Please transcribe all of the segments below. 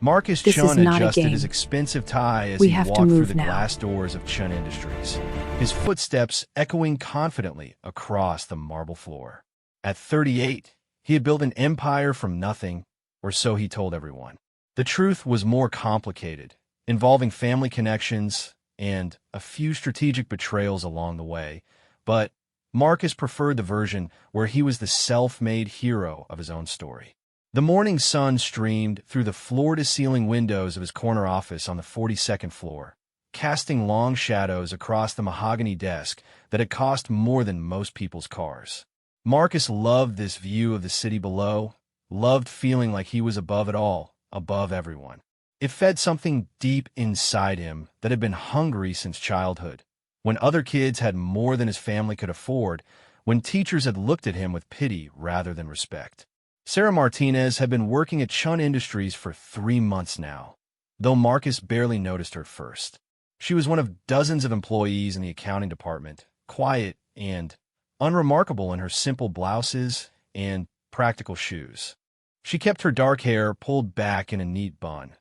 Marcus This is Chun not a adjusted his game. expensive tie as We he have to walked through move the now. glass doors of Chun Industries, his footsteps echoing confidently across the marble floor. At 38, he had built an empire from nothing, or so he told everyone. The truth was more complicated, involving family connections and a few strategic betrayals along the way, but Marcus preferred the version where he was the self-made hero of his own story. The morning sun streamed through the floor-to-ceiling windows of his corner office on the 42nd floor, casting long shadows across the mahogany desk that had cost more than most people's cars. Marcus loved this view of the city below, loved feeling like he was above it all, above everyone. It fed something deep inside him that had been hungry since childhood, when other kids had more than his family could afford, when teachers had looked at him with pity rather than respect. Sarah Martinez had been working at Chun Industries for 3 months now, though Marcus barely noticed her first. She was one of dozens of employees in the accounting department, quiet and unremarkable in her simple blouses and practical shoes. She kept her dark hair pulled back in a neat bun,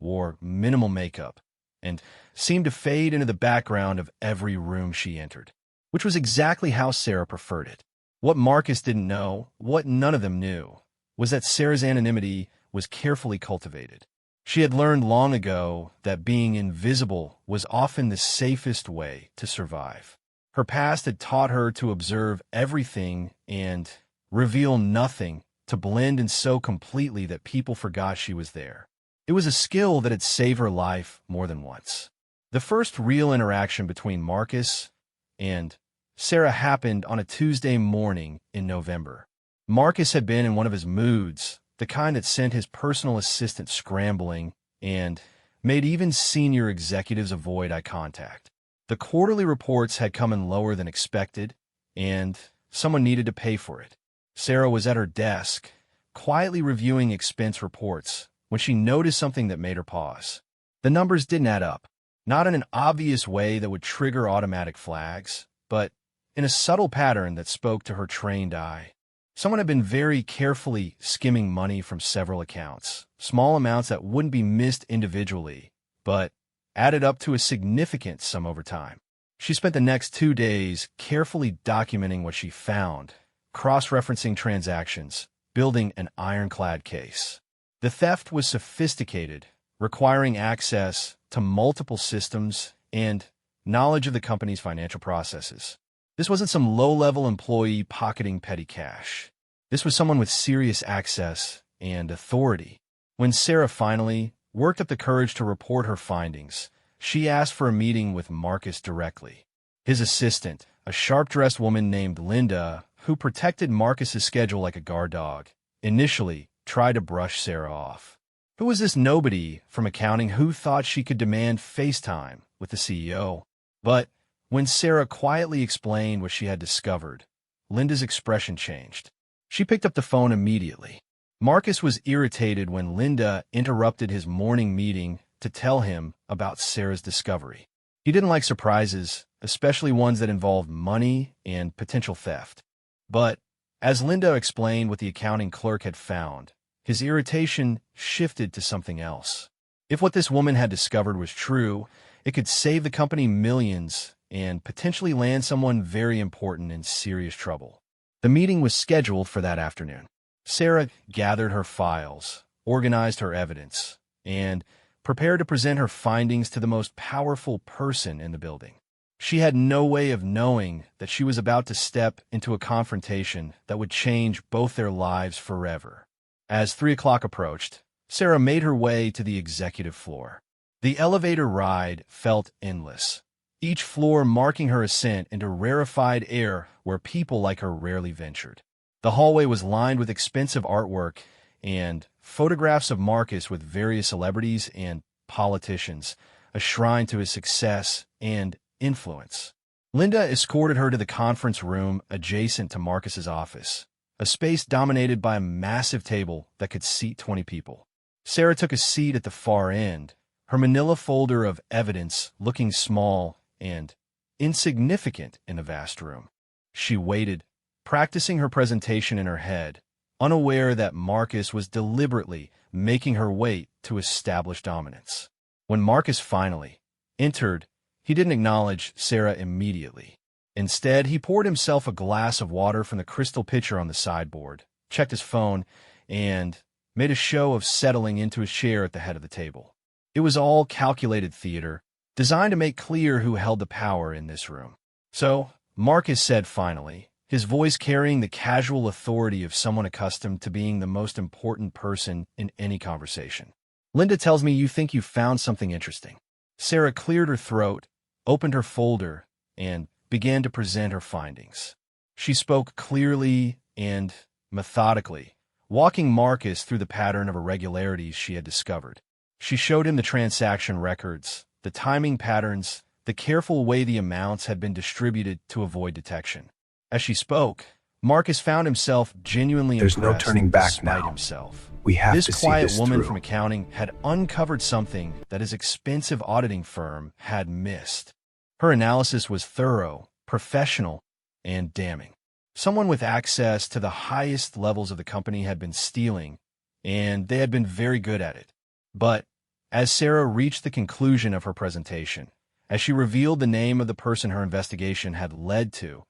wore minimal makeup, and seemed to fade into the background of every room she entered, which was exactly how Sarah preferred it. What Marcus didn't know, what none of them knew, was that Sarah's anonymity was carefully cultivated. She had learned long ago that being invisible was often the safest way to survive. Her past had taught her to observe everything and reveal nothing, to blend in so completely that people forgot she was there. It was a skill that had saved her life more than once. The first real interaction between Marcus and Sarah happened on a Tuesday morning in November. Marcus had been in one of his moods, the kind that sent his personal assistant scrambling and made even senior executives avoid eye contact. The quarterly reports had come in lower than expected, and someone needed to pay for it. Sarah was at her desk, quietly reviewing expense reports, when she noticed something that made her pause. The numbers didn't add up, not in an obvious way that would trigger automatic flags, but in a subtle pattern that spoke to her trained eye. Someone had been very carefully skimming money from several accounts, small amounts that wouldn't be missed individually, but added up to a significant sum over time. She spent the next 2 days carefully documenting what she found, cross-referencing transactions, building an ironclad case. The theft was sophisticated, requiring access to multiple systems and knowledge of the company's financial processes. This wasn't some low-level employee pocketing petty cash. This was someone with serious access and authority. When Sarah finally worked up the courage to report her findings, she asked for a meeting with Marcus directly. His assistant, a sharp-dressed woman named Linda, who protected Marcus's schedule like a guard dog, initially tried to brush Sarah off. Who was this nobody from accounting who thought she could demand FaceTime with the CEO? But when Sarah quietly explained what she had discovered, Linda's expression changed. She picked up the phone immediately. Marcus was irritated when Linda interrupted his morning meeting to tell him about Sarah's discovery. He didn't like surprises, especially ones that involved money and potential theft. But as Linda explained what the accounting clerk had found, his irritation shifted to something else. If what this woman had discovered was true, it could save the company millions and potentially land someone very important in serious trouble. The meeting was scheduled for that afternoon. Sarah gathered her files, organized her evidence, and prepared to present her findings to the most powerful person in the building. She had no way of knowing that she was about to step into a confrontation that would change both their lives forever. As 3 o'clock approached, Sarah made her way to the executive floor. The elevator ride felt endless, each floor marking her ascent into rarefied air where people like her rarely ventured. The hallway was lined with expensive artwork and photographs of Marcus with various celebrities and politicians, a shrine to his success and influence. Linda escorted her to the conference room adjacent to Marcus's office, a space dominated by a massive table that could seat 20 people. Sarah took a seat at the far end, her manila folder of evidence looking small and insignificant in the vast room. She waited, practicing her presentation in her head, unaware that Marcus was deliberately making her wait to establish dominance. When Marcus finally entered, he didn't acknowledge Sarah immediately. Instead, he poured himself a glass of water from the crystal pitcher on the sideboard, checked his phone, and made a show of settling into his chair at the head of the table. It was all calculated theater, designed to make clear who held the power in this room. "So," Marcus said finally, his voice carrying the casual authority of someone accustomed to being the most important person in any conversation. "Linda tells me you think you found something interesting." Sarah cleared her throat, opened her folder, and began to present her findings. She spoke clearly and methodically, walking Marcus through the pattern of irregularities she had discovered. She showed him the transaction records, the timing patterns, the careful way the amounts had been distributed to avoid detection. As she spoke, Marcus found himself genuinely There's impressed no turning back despite now. himself. We have This to see quiet this woman through. from accounting had uncovered something that his expensive auditing firm had missed. Her analysis was thorough, professional, and damning. Someone with access to the highest levels of the company had been stealing, and they had been very good at it. But as Sarah reached the conclusion of her presentation, as she revealed the name of the person her investigation had led to,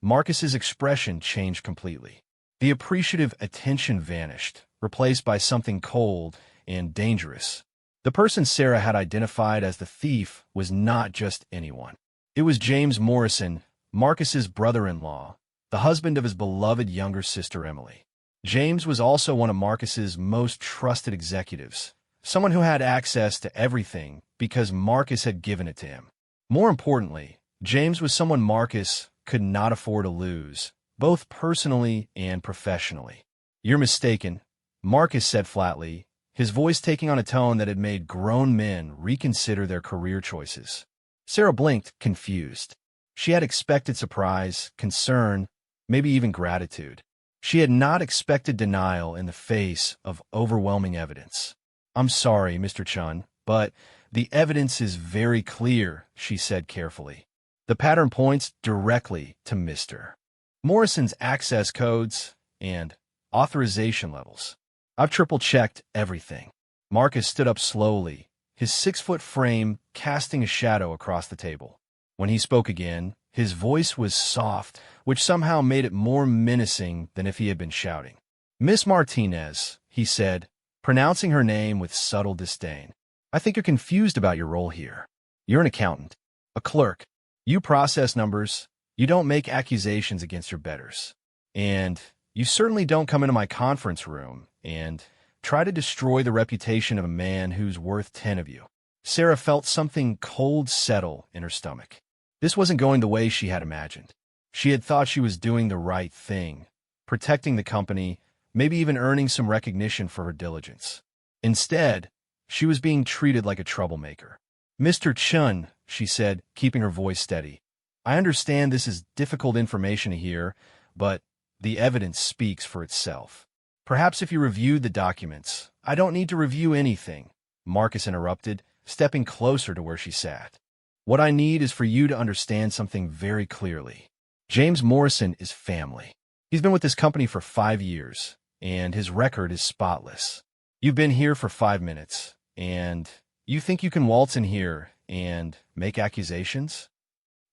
Marcus's expression changed completely. The appreciative attention vanished, replaced by something cold and dangerous. The person Sarah had identified as the thief was not just anyone. It was James Morrison, Marcus's brother-in-law, the husband of his beloved younger sister Emily. James was also one of Marcus's most trusted executives, someone who had access to everything because Marcus had given it to him. More importantly, James was someone Marcus could not afford to lose, both personally and professionally. "You're mistaken," Marcus said flatly, his voice taking on a tone that had made grown men reconsider their career choices. Sarah blinked, confused. She had expected surprise, concern, maybe even gratitude. She had not expected denial in the face of overwhelming evidence. "I'm sorry, Mr. Chun, but the evidence is very clear," she said carefully. "The pattern points directly to Mr. Morrison's access codes and authorization levels. I've triple-checked everything." Marcus stood up slowly, his 6-foot frame casting a shadow across the table. When he spoke again, his voice was soft, which somehow made it more menacing than if he had been shouting. "Miss Martinez," he said, pronouncing her name with subtle disdain. "I think you're confused about your role here. You're an accountant, a clerk. You process numbers, you don't make accusations against your betters. And you certainly don't come into my conference room and try to destroy the reputation of a man who's worth 10 of you." Sarah felt something cold settle in her stomach. This wasn't going the way she had imagined. She had thought she was doing the right thing, protecting the company, maybe even earning some recognition for her diligence. Instead, she was being treated like a troublemaker. "Mr. Chun," she said, keeping her voice steady, "I understand this is difficult information to hear, but the evidence speaks for itself. Perhaps if you reviewed the documents—" "I don't need to review anything," Marcus interrupted, stepping closer to where she sat. "What I need is for you to understand something very clearly. James Morrison is family. He's been with this company for 5 years, and his record is spotless. You've been here for 5 minutes, and you think you can waltz in here and make accusations?"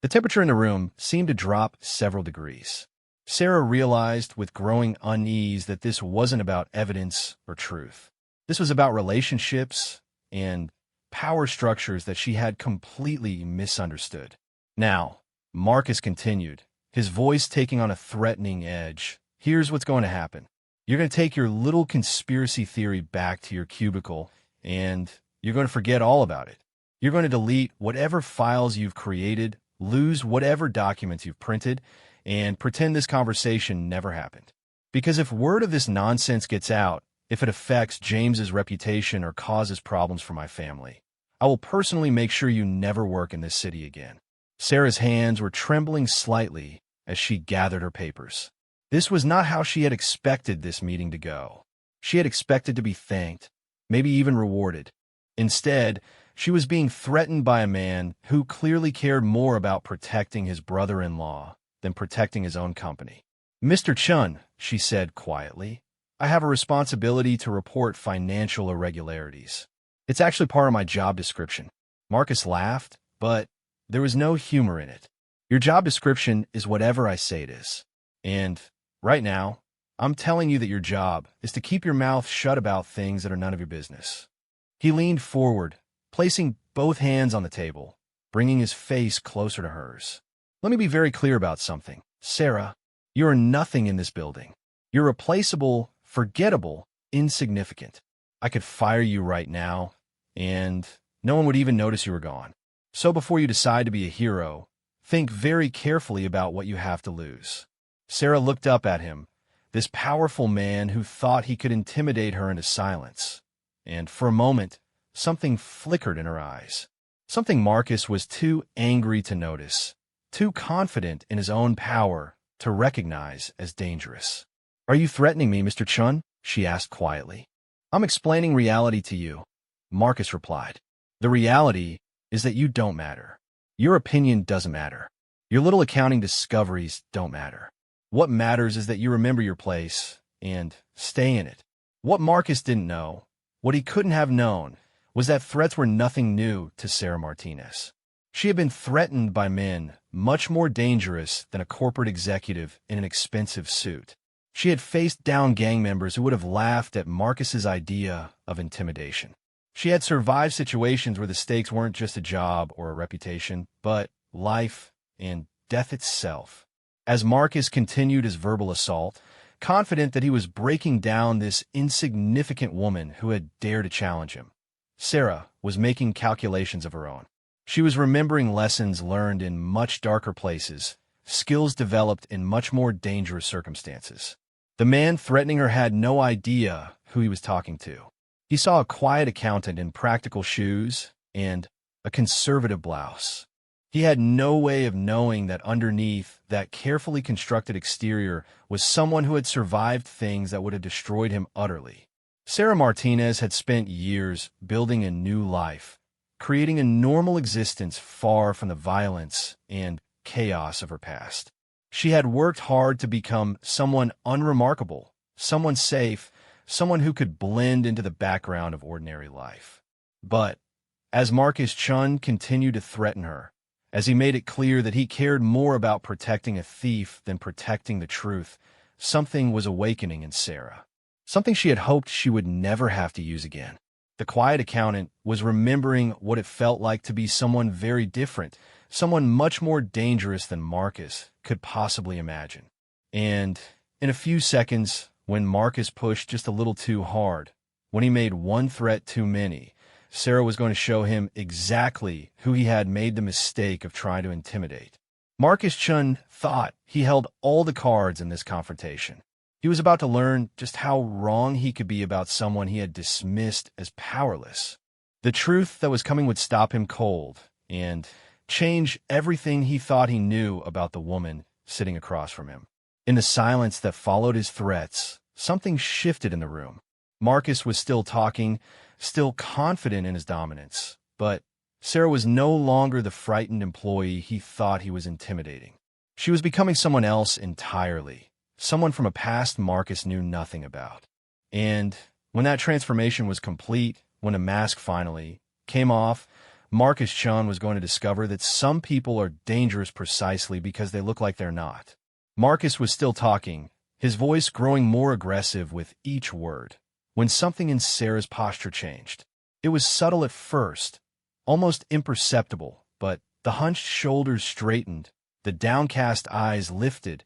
The temperature in the room seemed to drop several degrees. Sarah realized with growing unease that this wasn't about evidence or truth. This was about relationships and power structures that she had completely misunderstood. "Now," Marcus continued, his voice taking on a threatening edge, "here's what's going to happen. You're going to take your little conspiracy theory back to your cubicle, and you're going to forget all about it. You're going to delete whatever files you've created, lose whatever documents you've printed, and pretend this conversation never happened. Because if word of this nonsense gets out, if it affects James's reputation or causes problems for my family, I will personally make sure you never work in this city again." Sarah's hands were trembling slightly as she gathered her papers. This was not how she had expected this meeting to go. She had expected to be thanked, maybe even rewarded. Instead, she was being threatened by a man who clearly cared more about protecting his brother-in-law than protecting his own company. "Mr. Chun," she said quietly, I have a responsibility to report financial irregularities. It's actually part of my job description. Marcus laughed, but there was no humor in it. Your job description is whatever I say it is. And right now, I'm telling you that your job is to keep your mouth shut about things that are none of your business. He leaned forward, placing both hands on the table, bringing his face closer to hers. Let me be very clear about something. Sarah, you are nothing in this building. You're replaceable, forgettable, insignificant. I could fire you right now, and no one would even notice you were gone. So before you decide to be a hero, think very carefully about what you have to lose. Sarah looked up at him, this powerful man who thought he could intimidate her into silence. And for a moment, something flickered in her eyes. Something Marcus was too angry to notice, too confident in his own power to recognize as dangerous. Are you threatening me, Mr. Chun? She asked quietly. I'm explaining reality to you, Marcus replied. The reality is that you don't matter. Your opinion doesn't matter. Your little accounting discoveries don't matter. What matters is that you remember your place and stay in it. What Marcus didn't know, what he couldn't have known, was that threats were nothing new to Sarah Martinez. She had been threatened by men much more dangerous than a corporate executive in an expensive suit. She had faced down gang members who would have laughed at Marcus's idea of intimidation. She had survived situations where the stakes weren't just a job or a reputation, but life and death itself. As Marcus continued his verbal assault, confident that he was breaking down this insignificant woman who had dared to challenge him, Sarah was making calculations of her own. She was remembering lessons learned in much darker places, skills developed in much more dangerous circumstances. The man threatening her had no idea who he was talking to. He saw a quiet accountant in practical shoes and a conservative blouse. He had no way of knowing that underneath that carefully constructed exterior was someone who had survived things that would have destroyed him utterly. Sarah Martinez had spent years building a new life, creating a normal existence far from the violence and chaos of her past. She had worked hard to become someone unremarkable, someone safe, someone who could blend into the background of ordinary life. But as Marcus Chun continued to threaten her, as he made it clear that he cared more about protecting a thief than protecting the truth, something was awakening in Sarah. Something she had hoped she would never have to use again. The quiet accountant was remembering what it felt like to be someone very different, someone much more dangerous than Marcus could possibly imagine. And in a few seconds, when Marcus pushed just a little too hard, when he made one threat too many, Sarah was going to show him exactly who he had made the mistake of trying to intimidate. Marcus Chun thought he held all the cards in this confrontation. He was about to learn just how wrong he could be about someone he had dismissed as powerless. The truth that was coming would stop him cold and change everything he thought he knew about the woman sitting across from him. In the silence that followed his threats, something shifted in the room. Marcus was still talking, still confident in his dominance, but Sarah was no longer the frightened employee he thought he was intimidating. She was becoming someone else entirely, someone from a past Marcus knew nothing about. And when that transformation was complete, when the mask finally came off, Marcus Chun was going to discover that some people are dangerous precisely because they look like they're not. Marcus was still talking, his voice growing more aggressive with each word, when something in Sarah's posture changed. It was subtle at first, almost imperceptible, but the hunched shoulders straightened, the downcast eyes lifted,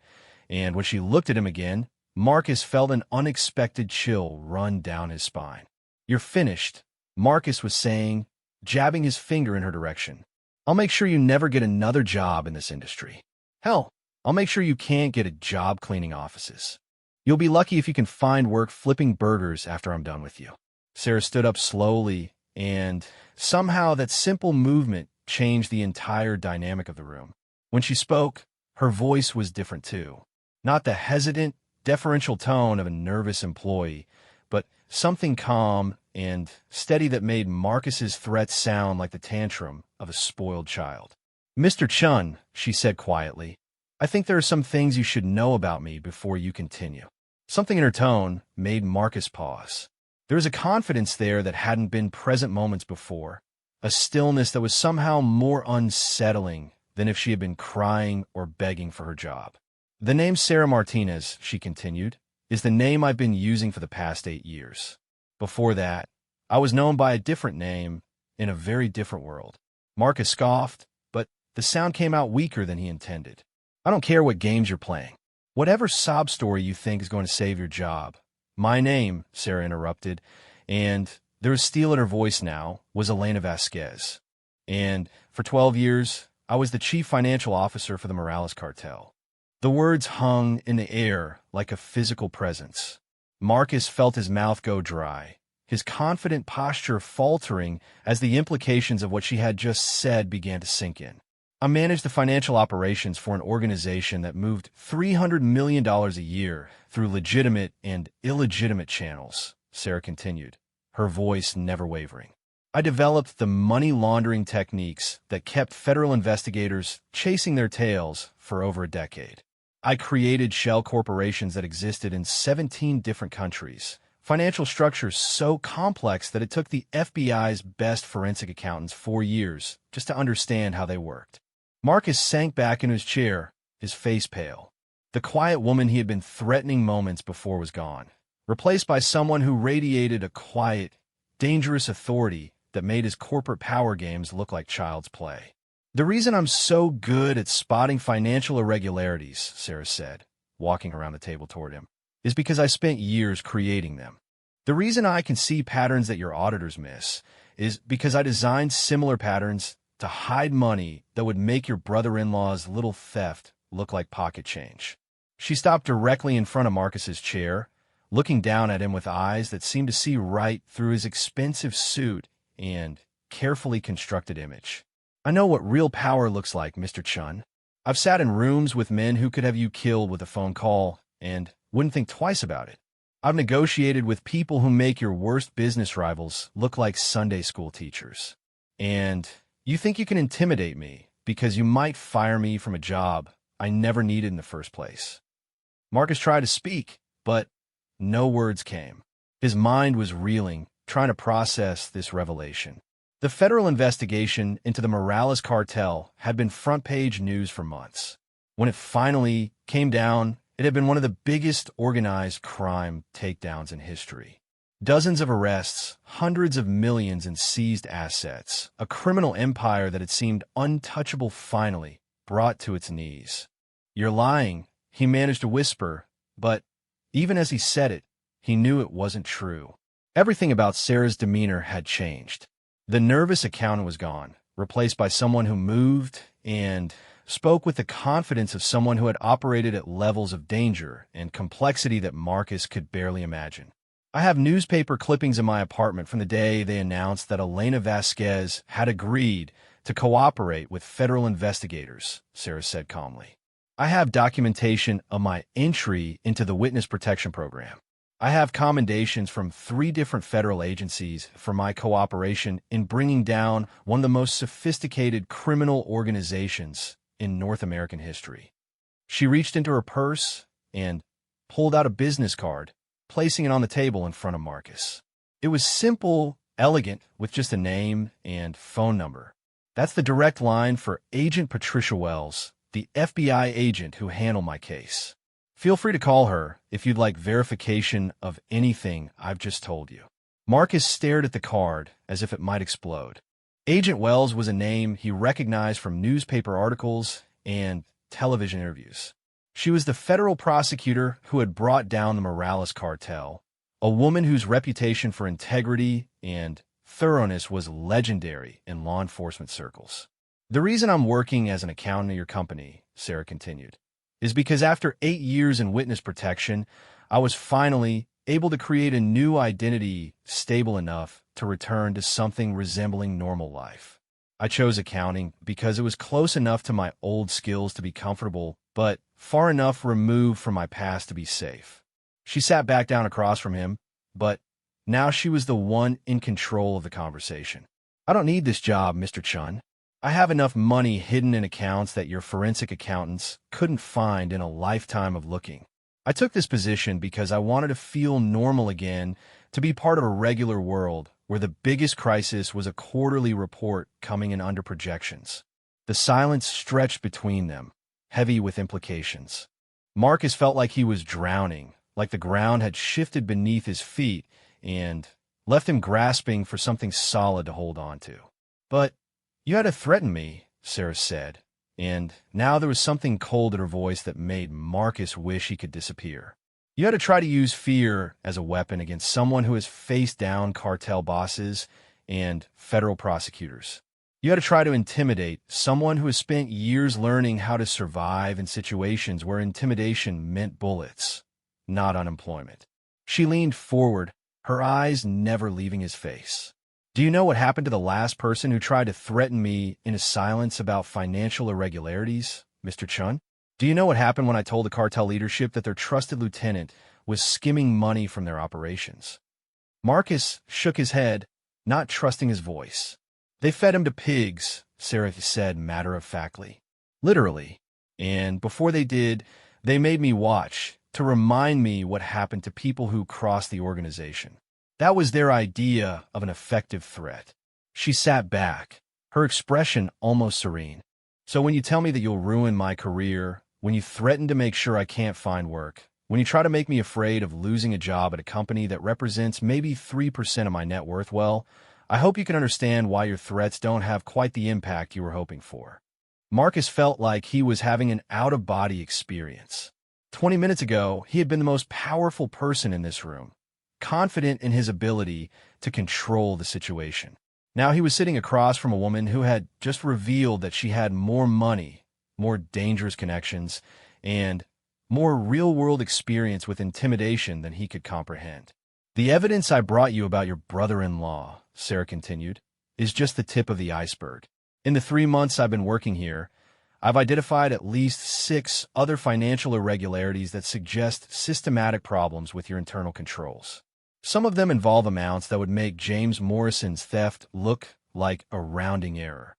and when she looked at him again, Marcus felt an unexpected chill run down his spine. "You're finished," Marcus was saying, jabbing his finger in her direction. "I'll make sure you never get another job in this industry. Hell, I'll make sure you can't get a job cleaning offices. You'll be lucky if you can find work flipping burgers after I'm done with you." Sarah stood up slowly, and somehow that simple movement changed the entire dynamic of the room. When she spoke, her voice was different too. Not the hesitant, deferential tone of a nervous employee, but something calm and steady that made Marcus's threats sound like the tantrum of a spoiled child. "Mr. Chun," she said quietly, "I think there are some things you should know about me before you continue." Something in her tone made Marcus pause. There was a confidence there that hadn't been present moments before, a stillness that was somehow more unsettling than if she had been crying or begging for her job. "The name Sarah Martinez," she continued, "is the name I've been using for the past 8 years. Before that, I was known by a different name in a very different world." Marcus scoffed, but the sound came out weaker than he intended. "I don't care what games you're playing. Whatever sob story you think is going to save your job. My name," Sarah interrupted, and there was steel in her voice now, was Elena Vasquez. "And for 12 years, I was the chief financial officer for the Morales cartel." The words hung in the air like a physical presence. Marcus felt his mouth go dry, his confident posture faltering as the implications of what she had just said began to sink in. "I managed the financial operations for an organization that moved $300 million a year through legitimate and illegitimate channels," Sarah continued, her voice never wavering. "I developed the money laundering techniques that kept federal investigators chasing their tails for over a decade. I created shell corporations that existed in 17 different countries, financial structures so complex that it took the FBI's best forensic accountants 4 years just to understand how they worked." Marcus sank back in his chair, his face pale. The quiet woman he had been threatening moments before was gone, replaced by someone who radiated a quiet, dangerous authority that made his corporate power games look like child's play. "The reason I'm so good at spotting financial irregularities," Sarah said, walking around the table toward him, "is because I spent years creating them. The reason I can see patterns that your auditors miss is because I designed similar patterns to hide money that would make your brother-in-law's little theft look like pocket change." She stopped directly in front of Marcus's chair, looking down at him with eyes that seemed to see right through his expensive suit and carefully constructed image. "I know what real power looks like, Mr. Chun. I've sat in rooms with men who could have you killed with a phone call and wouldn't think twice about it. I've negotiated with people who make your worst business rivals look like Sunday school teachers. And you think you can intimidate me because you might fire me from a job I never needed in the first place." Marcus tried to speak, but no words came. His mind was reeling, trying to process this revelation. The federal investigation into the Morales cartel had been front-page news for months. When it finally came down, it had been one of the biggest organized crime takedowns in history. Dozens of arrests, hundreds of millions in seized assets, a criminal empire that had seemed untouchable finally brought to its knees. "You're lying," he managed to whisper, but even as he said it, he knew it wasn't true. Everything about Sarah's demeanor had changed. The nervous accountant was gone, replaced by someone who moved and spoke with the confidence of someone who had operated at levels of danger and complexity that Marcus could barely imagine. "I have newspaper clippings in my apartment from the day they announced that Elena Vasquez had agreed to cooperate with federal investigators," Sarah said calmly. "I have documentation of my entry into the Witness Protection Program. I have commendations from 3 different federal agencies for my cooperation in bringing down one of the most sophisticated criminal organizations in North American history." She reached into her purse and pulled out a business card, placing it on the table in front of Marcus. It was simple, elegant, with just a name and phone number. "That's the direct line for Agent Patricia Wells, the FBI agent who handled my case. Feel free to call her if you'd like verification of anything I've just told you." Marcus stared at the card as if it might explode. Agent Wells was a name he recognized from newspaper articles and television interviews. She was the federal prosecutor who had brought down the Morales cartel, a woman whose reputation for integrity and thoroughness was legendary in law enforcement circles. "The reason I'm working as an accountant at your company," Sarah continued, "is because after 8 years in witness protection, I was finally able to create a new identity stable enough to return to something resembling normal life. I chose accounting because it was close enough to my old skills to be comfortable, but far enough removed from my past to be safe." She sat back down across from him, but now she was the one in control of the conversation. "I don't need this job, Mr. Chun. I have enough money hidden in accounts that your forensic accountants couldn't find in a lifetime of looking. I took this position because I wanted to feel normal again, to be part of a regular world where the biggest crisis was a quarterly report coming in under projections. The silence stretched between them, heavy with implications. Marcus felt like he was drowning, like the ground had shifted beneath his feet and left him grasping for something solid to hold on to. "But you had to threaten me," Sarah said, and now there was something cold in her voice that made Marcus wish he could disappear. "You had to try to use fear as a weapon against someone who has faced down cartel bosses and federal prosecutors. You had to try to intimidate someone who has spent years learning how to survive in situations where intimidation meant bullets, not unemployment." She leaned forward, her eyes never leaving his face. "Do you know what happened to the last person who tried to threaten me in a silence about financial irregularities, Mr. Chun? Do you know what happened when I told the cartel leadership that their trusted lieutenant was skimming money from their operations?" Marcus shook his head, not trusting his voice. "They fed him to pigs," Sarah said matter-of-factly. "Literally. And before they did, they made me watch, to remind me what happened to people who crossed the organization. That was their idea of an effective threat." She sat back, her expression almost serene. "So when you tell me that you'll ruin my career, when you threaten to make sure I can't find work, when you try to make me afraid of losing a job at a company that represents maybe 3% of my net worth, well, I hope you can understand why your threats don't have quite the impact you were hoping for." Marcus felt like he was having an out-of-body experience. 20 minutes ago, he had been the most powerful person in this room, confident in his ability to control the situation. Now he was sitting across from a woman who had just revealed that she had more money, more dangerous connections, and more real-world experience with intimidation than he could comprehend. "The evidence I brought you about your brother-in-law," Sarah continued, "is just the tip of the iceberg. In the 3 months I've been working here, I've identified at least 6 other financial irregularities that suggest systematic problems with your internal controls. Some of them involve amounts that would make James Morrison's theft look like a rounding error."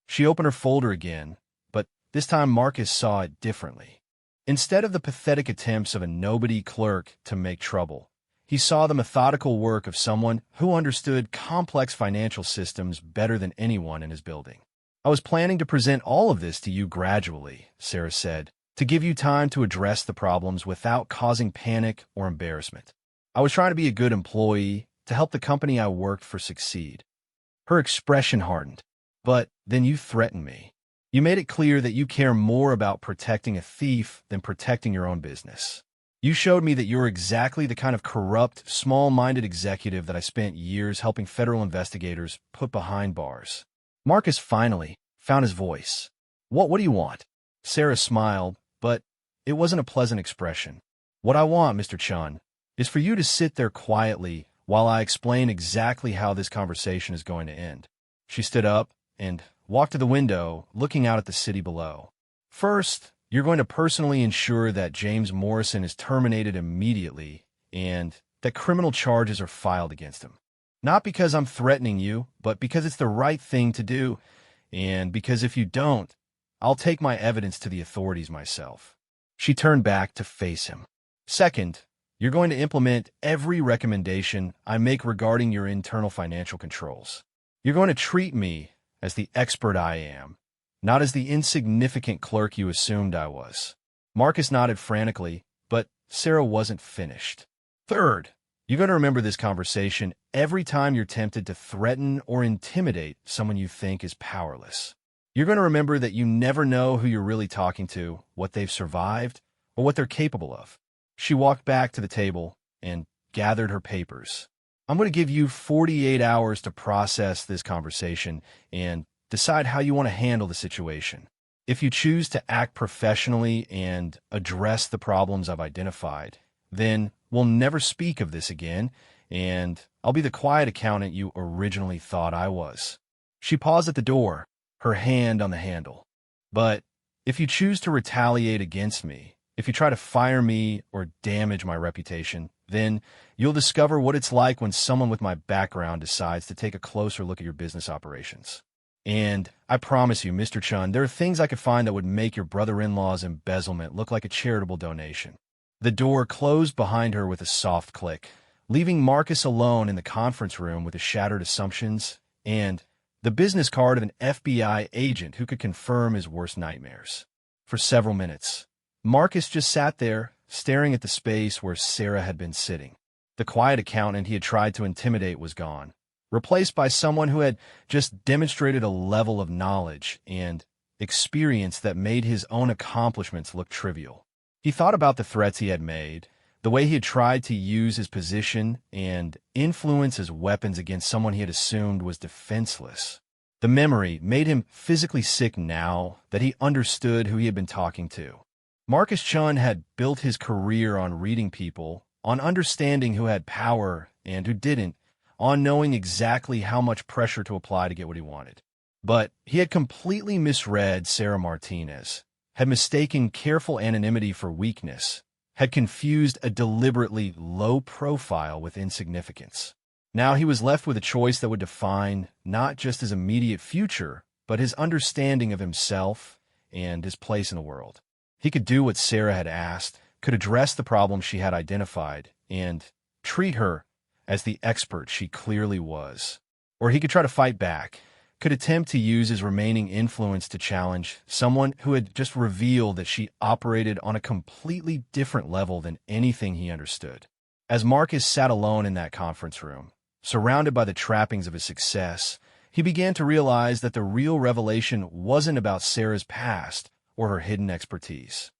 She opened her folder again, but this time Marcus saw it differently. Instead of the pathetic attempts of a nobody clerk to make trouble, he saw the methodical work of someone who understood complex financial systems better than anyone in his building. "I was planning to present all of this to you gradually," Sarah said, "to give you time to address the problems without causing panic or embarrassment. I was trying to be a good employee, to help the company I worked for succeed." Her expression hardened. "But then you threatened me. You made it clear that you care more about protecting a thief than protecting your own business. You showed me that you're exactly the kind of corrupt, small-minded executive that I spent years helping federal investigators put behind bars." Marcus finally found his voice. What do you want?" Sarah smiled, but it wasn't a pleasant expression. "What I want, Mr. Chun, is for you to sit there quietly while I explain exactly how this conversation is going to end." She stood up and walked to the window, looking out at the city below. "First, you're going to personally ensure that James Morrison is terminated immediately and that criminal charges are filed against him. Not because I'm threatening you, but because it's the right thing to do, and because if you don't, I'll take my evidence to the authorities myself." She turned back to face him. "Second, you're going to implement every recommendation I make regarding your internal financial controls. You're going to treat me as the expert I am, not as the insignificant clerk you assumed I was." Marcus nodded frantically, but Sarah wasn't finished. "Third, you're going to remember this conversation every time you're tempted to threaten or intimidate someone you think is powerless. You're going to remember that you never know who you're really talking to, what they've survived, or what they're capable of." She walked back to the table and gathered her papers. "I'm going to give you 48 hours to process this conversation and decide how you want to handle the situation. If you choose to act professionally and address the problems I've identified, then we'll never speak of this again, and I'll be the quiet accountant you originally thought I was." She paused at the door, her hand on the handle. "But if you choose to retaliate against me, if you try to fire me or damage my reputation, then you'll discover what it's like when someone with my background decides to take a closer look at your business operations. And I promise you, Mr. Chun, there are things I could find that would make your brother-in-law's embezzlement look like a charitable donation. The door closed behind her with a soft click, leaving Marcus alone in the conference room with his shattered assumptions and the business card of an FBI agent who could confirm his worst nightmares. For several minutes, Marcus just sat there, staring at the space where Sarah had been sitting. The quiet accountant he had tried to intimidate was gone, replaced by someone who had just demonstrated a level of knowledge and experience that made his own accomplishments look trivial. He thought about the threats he had made, the way he had tried to use his position and influence as weapons against someone he had assumed was defenseless. The memory made him physically sick now that he understood who he had been talking to. Marcus Chun had built his career on reading people, on understanding who had power and who didn't, on knowing exactly how much pressure to apply to get what he wanted. But he had completely misread Sarah Martinez, had mistaken careful anonymity for weakness, had confused a deliberately low profile with insignificance. Now he was left with a choice that would define not just his immediate future, but his understanding of himself and his place in the world. He could do what Sarah had asked, could address the problem she had identified, and treat her as the expert she clearly was. Or he could try to fight back, could attempt to use his remaining influence to challenge someone who had just revealed that she operated on a completely different level than anything he understood. As Marcus sat alone in that conference room, surrounded by the trappings of his success, he began to realize that the real revelation wasn't about Sarah's past or her hidden expertise.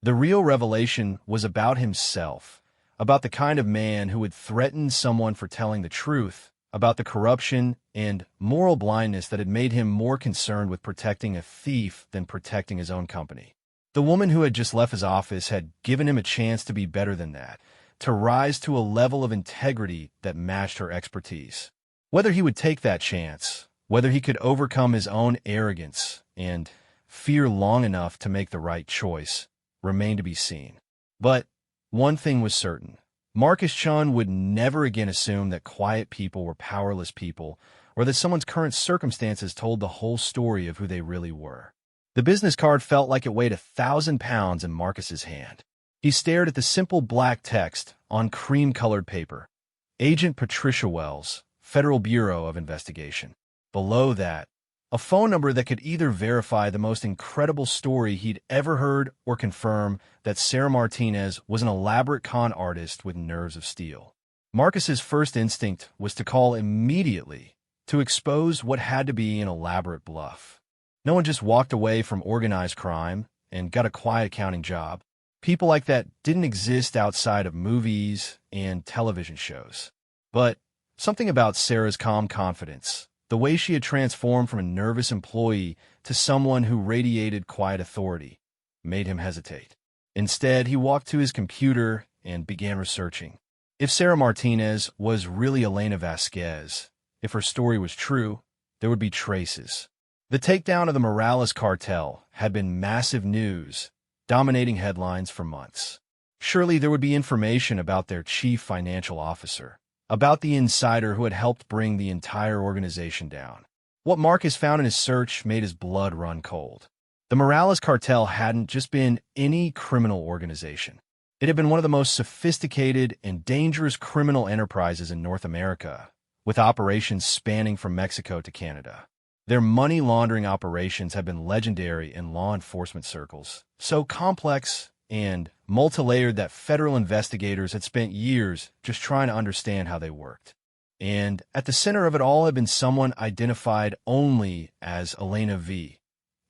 The real revelation was about himself, about the kind of man who would threaten someone for telling the truth, about the corruption and moral blindness that had made him more concerned with protecting a thief than protecting his own company. The woman who had just left his office had given him a chance to be better than that, to rise to a level of integrity that matched her expertise. Whether he would take that chance, whether he could overcome his own arrogance and fear long enough to make the right choice, remained to be seen. But one thing was certain. Marcus Chun would never again assume that quiet people were powerless people, or that someone's current circumstances told the whole story of who they really were. The business card felt like it weighed 1,000 pounds in Marcus's hand. He stared at the simple black text on cream-colored paper. Agent Patricia Wells, Federal Bureau of Investigation. Below that, a phone number that could either verify the most incredible story he'd ever heard or confirm that Sarah Martinez was an elaborate con artist with nerves of steel. Marcus's first instinct was to call immediately to expose what had to be an elaborate bluff. No one just walked away from organized crime and got a quiet accounting job. People like that didn't exist outside of movies and television shows. But something about Sarah's calm confidence, the way she had transformed from a nervous employee to someone who radiated quiet authority, made him hesitate. Instead, he walked to his computer and began researching. If Sarah Martinez was really Elena Vasquez, if her story was true, there would be traces. The takedown of the Morales cartel had been massive news, dominating headlines for months. Surely there would be information about their chief financial officer, about the insider who had helped bring the entire organization down. What Marcus found in his search made his blood run cold. The Morales cartel hadn't just been any criminal organization. It had been one of the most sophisticated and dangerous criminal enterprises in North America, with operations spanning from Mexico to Canada. Their money laundering operations have been legendary in law enforcement circles, so complex and multi-layered that federal investigators had spent years just trying to understand how they worked. And at the center of it all had been someone identified only as Elena V.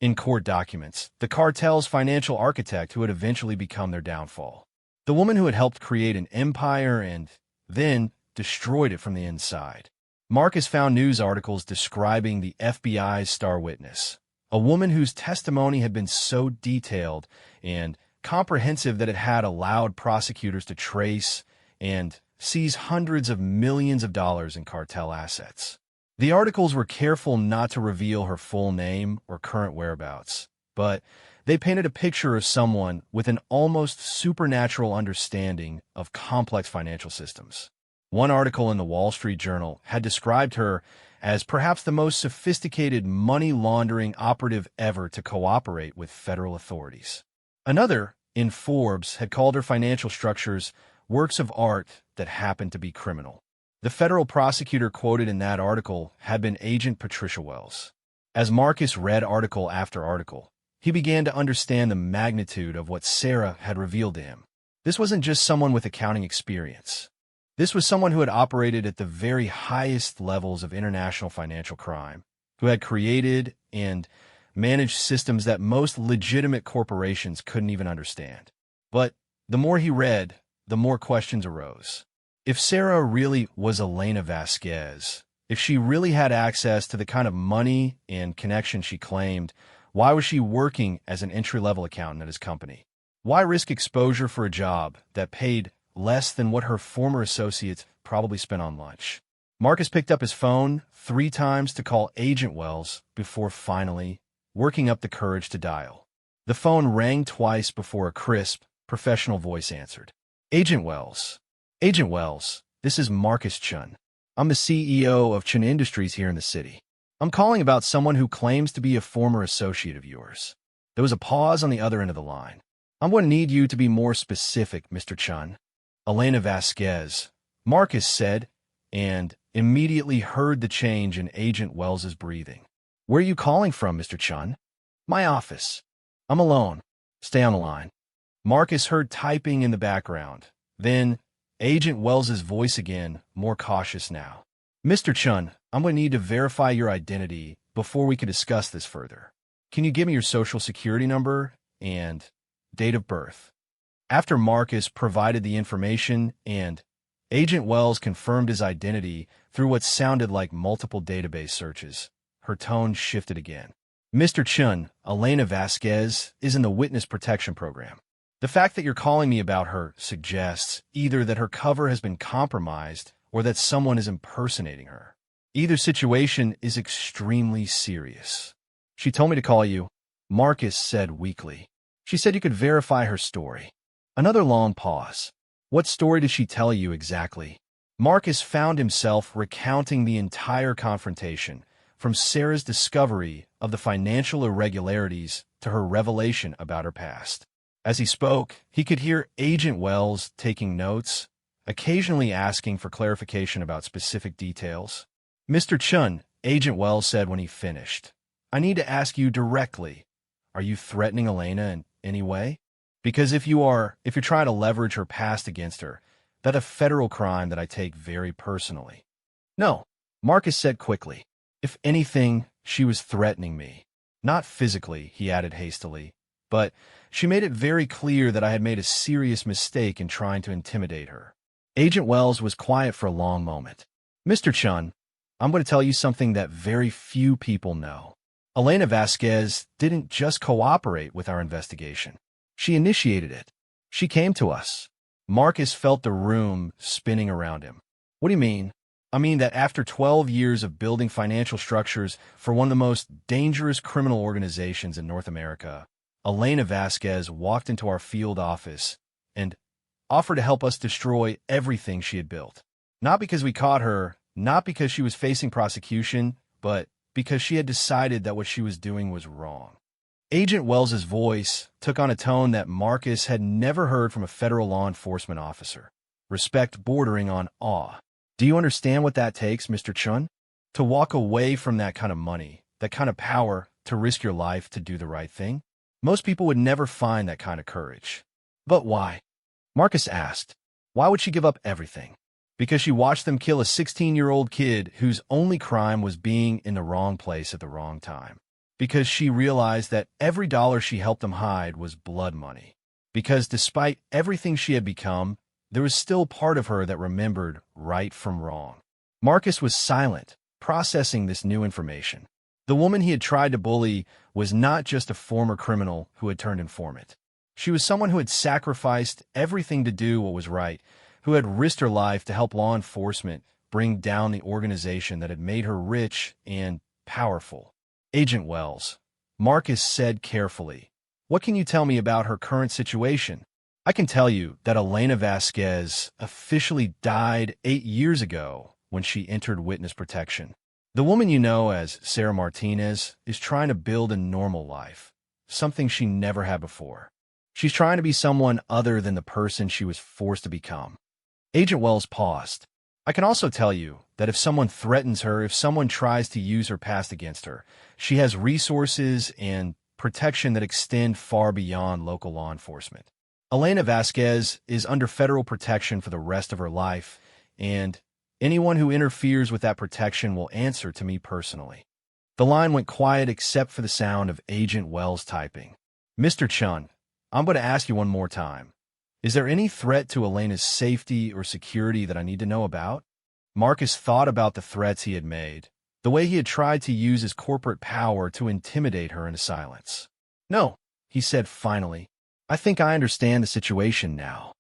In court documents, the cartel's financial architect who had eventually become their downfall. The woman who had helped create an empire and then destroyed it from the inside. Marcus found news articles describing the FBI's star witness, a woman whose testimony had been so detailed and comprehensive that it had allowed prosecutors to trace and seize hundreds of millions of dollars in cartel assets. The articles were careful not to reveal her full name or current whereabouts, but they painted a picture of someone with an almost supernatural understanding of complex financial systems. One article in the Wall Street Journal had described her as perhaps the most sophisticated money laundering operative ever to cooperate with federal authorities. Another in Forbes had called her financial structures works of art that happened to be criminal. The federal prosecutor quoted in that article had been Agent Patricia Wells. As Marcus read article after article, he began to understand the magnitude of what Sarah had revealed to him. This wasn't just someone with accounting experience. This was someone who had operated at the very highest levels of international financial crime, who had created and managed systems that most legitimate corporations couldn't even understand. But the more he read, the more questions arose. If Sarah really was Elena Vasquez, if she really had access to the kind of money and connection she claimed, why was she working as an entry-level accountant at his company? Why risk exposure for a job that paid less than what her former associates probably spent on lunch? Marcus picked up his phone 3 times to call Agent Wells before finally working up the courage to dial. The phone rang twice before a crisp, professional voice answered. Agent Wells. Agent Wells, this is Marcus Chun. I'm the CEO of Chun Industries here in the city. I'm calling about someone who claims to be a former associate of yours. There was a pause on the other end of the line. I'm going to need you to be more specific, Mr. Chun. Elena Vasquez, Marcus said, and immediately heard the change in Agent Wells's breathing. Where are you calling from, Mr. Chun? My office. I'm alone. Stay on the line. Marcus heard typing in the background. Then Agent Wells's voice again, more cautious now. Mr. Chun, I'm going to need to verify your identity before we can discuss this further. Can you give me your social security number and date of birth? After Marcus provided the information and Agent Wells confirmed his identity through what sounded like multiple database searches, her tone shifted again. Mr. Chun, Elena Vasquez is in the Witness Protection Program. The fact that you're calling me about her suggests either that her cover has been compromised or that someone is impersonating her. Either situation is extremely serious. She told me to call you, Marcus said weakly. She said you could verify her story. Another long pause. What story did she tell you exactly? Marcus found himself recounting the entire confrontation, from Sarah's discovery of the financial irregularities to her revelation about her past. As he spoke, he could hear Agent Wells taking notes, occasionally asking for clarification about specific details. Mr. Chun, Agent Wells said when he finished, I need to ask you directly, are you threatening Elena in any way? Because if you're trying to leverage her past against her, that's a federal crime that I take very personally. No, Marcus said quickly. If anything, she was threatening me. Not physically, he added hastily, but she made it very clear that I had made a serious mistake in trying to intimidate her. Agent Wells was quiet for a long moment. Mr. Chun, I'm going to tell you something that very few people know. Elena Vasquez didn't just cooperate with our investigation. She initiated it. She came to us. Marcus felt the room spinning around him. What do you mean? I mean that after 12 years of building financial structures for one of the most dangerous criminal organizations in North America, Elena Vasquez walked into our field office and offered to help us destroy everything she had built. Not because we caught her, not because she was facing prosecution, but because she had decided that what she was doing was wrong. Agent Wells's voice took on a tone that Marcus had never heard from a federal law enforcement officer. Respect bordering on awe. Do you understand what that takes, Mr. Chun? To walk away from that kind of money, that kind of power, to risk your life to do the right thing? Most people would never find that kind of courage. But why? Marcus asked. Why would she give up everything? Because she watched them kill a 16-year-old kid whose only crime was being in the wrong place at the wrong time. Because she realized that every dollar she helped them hide was blood money. Because despite everything she had become, there was still part of her that remembered right from wrong. Marcus was silent, processing this new information. The woman he had tried to bully was not just a former criminal who had turned informant. She was someone who had sacrificed everything to do what was right, who had risked her life to help law enforcement bring down the organization that had made her rich and powerful. Agent Wells, Marcus said carefully, what can you tell me about her current situation? I can tell you that Elena Vasquez officially died 8 years ago when she entered witness protection. The woman you know as Sarah Martinez is trying to build a normal life, something she never had before. She's trying to be someone other than the person she was forced to become. Agent Wells paused. I can also tell you that if someone threatens her, if someone tries to use her past against her, she has resources and protection that extend far beyond local law enforcement. Elena Vasquez is under federal protection for the rest of her life, and anyone who interferes with that protection will answer to me personally. The line went quiet except for the sound of Agent Wells typing. Mr. Chun, I'm going to ask you one more time. Is there any threat to Elena's safety or security that I need to know about? Marcus thought about the threats he had made, the way he had tried to use his corporate power to intimidate her into silence. No, he said finally. I think I understand the situation now.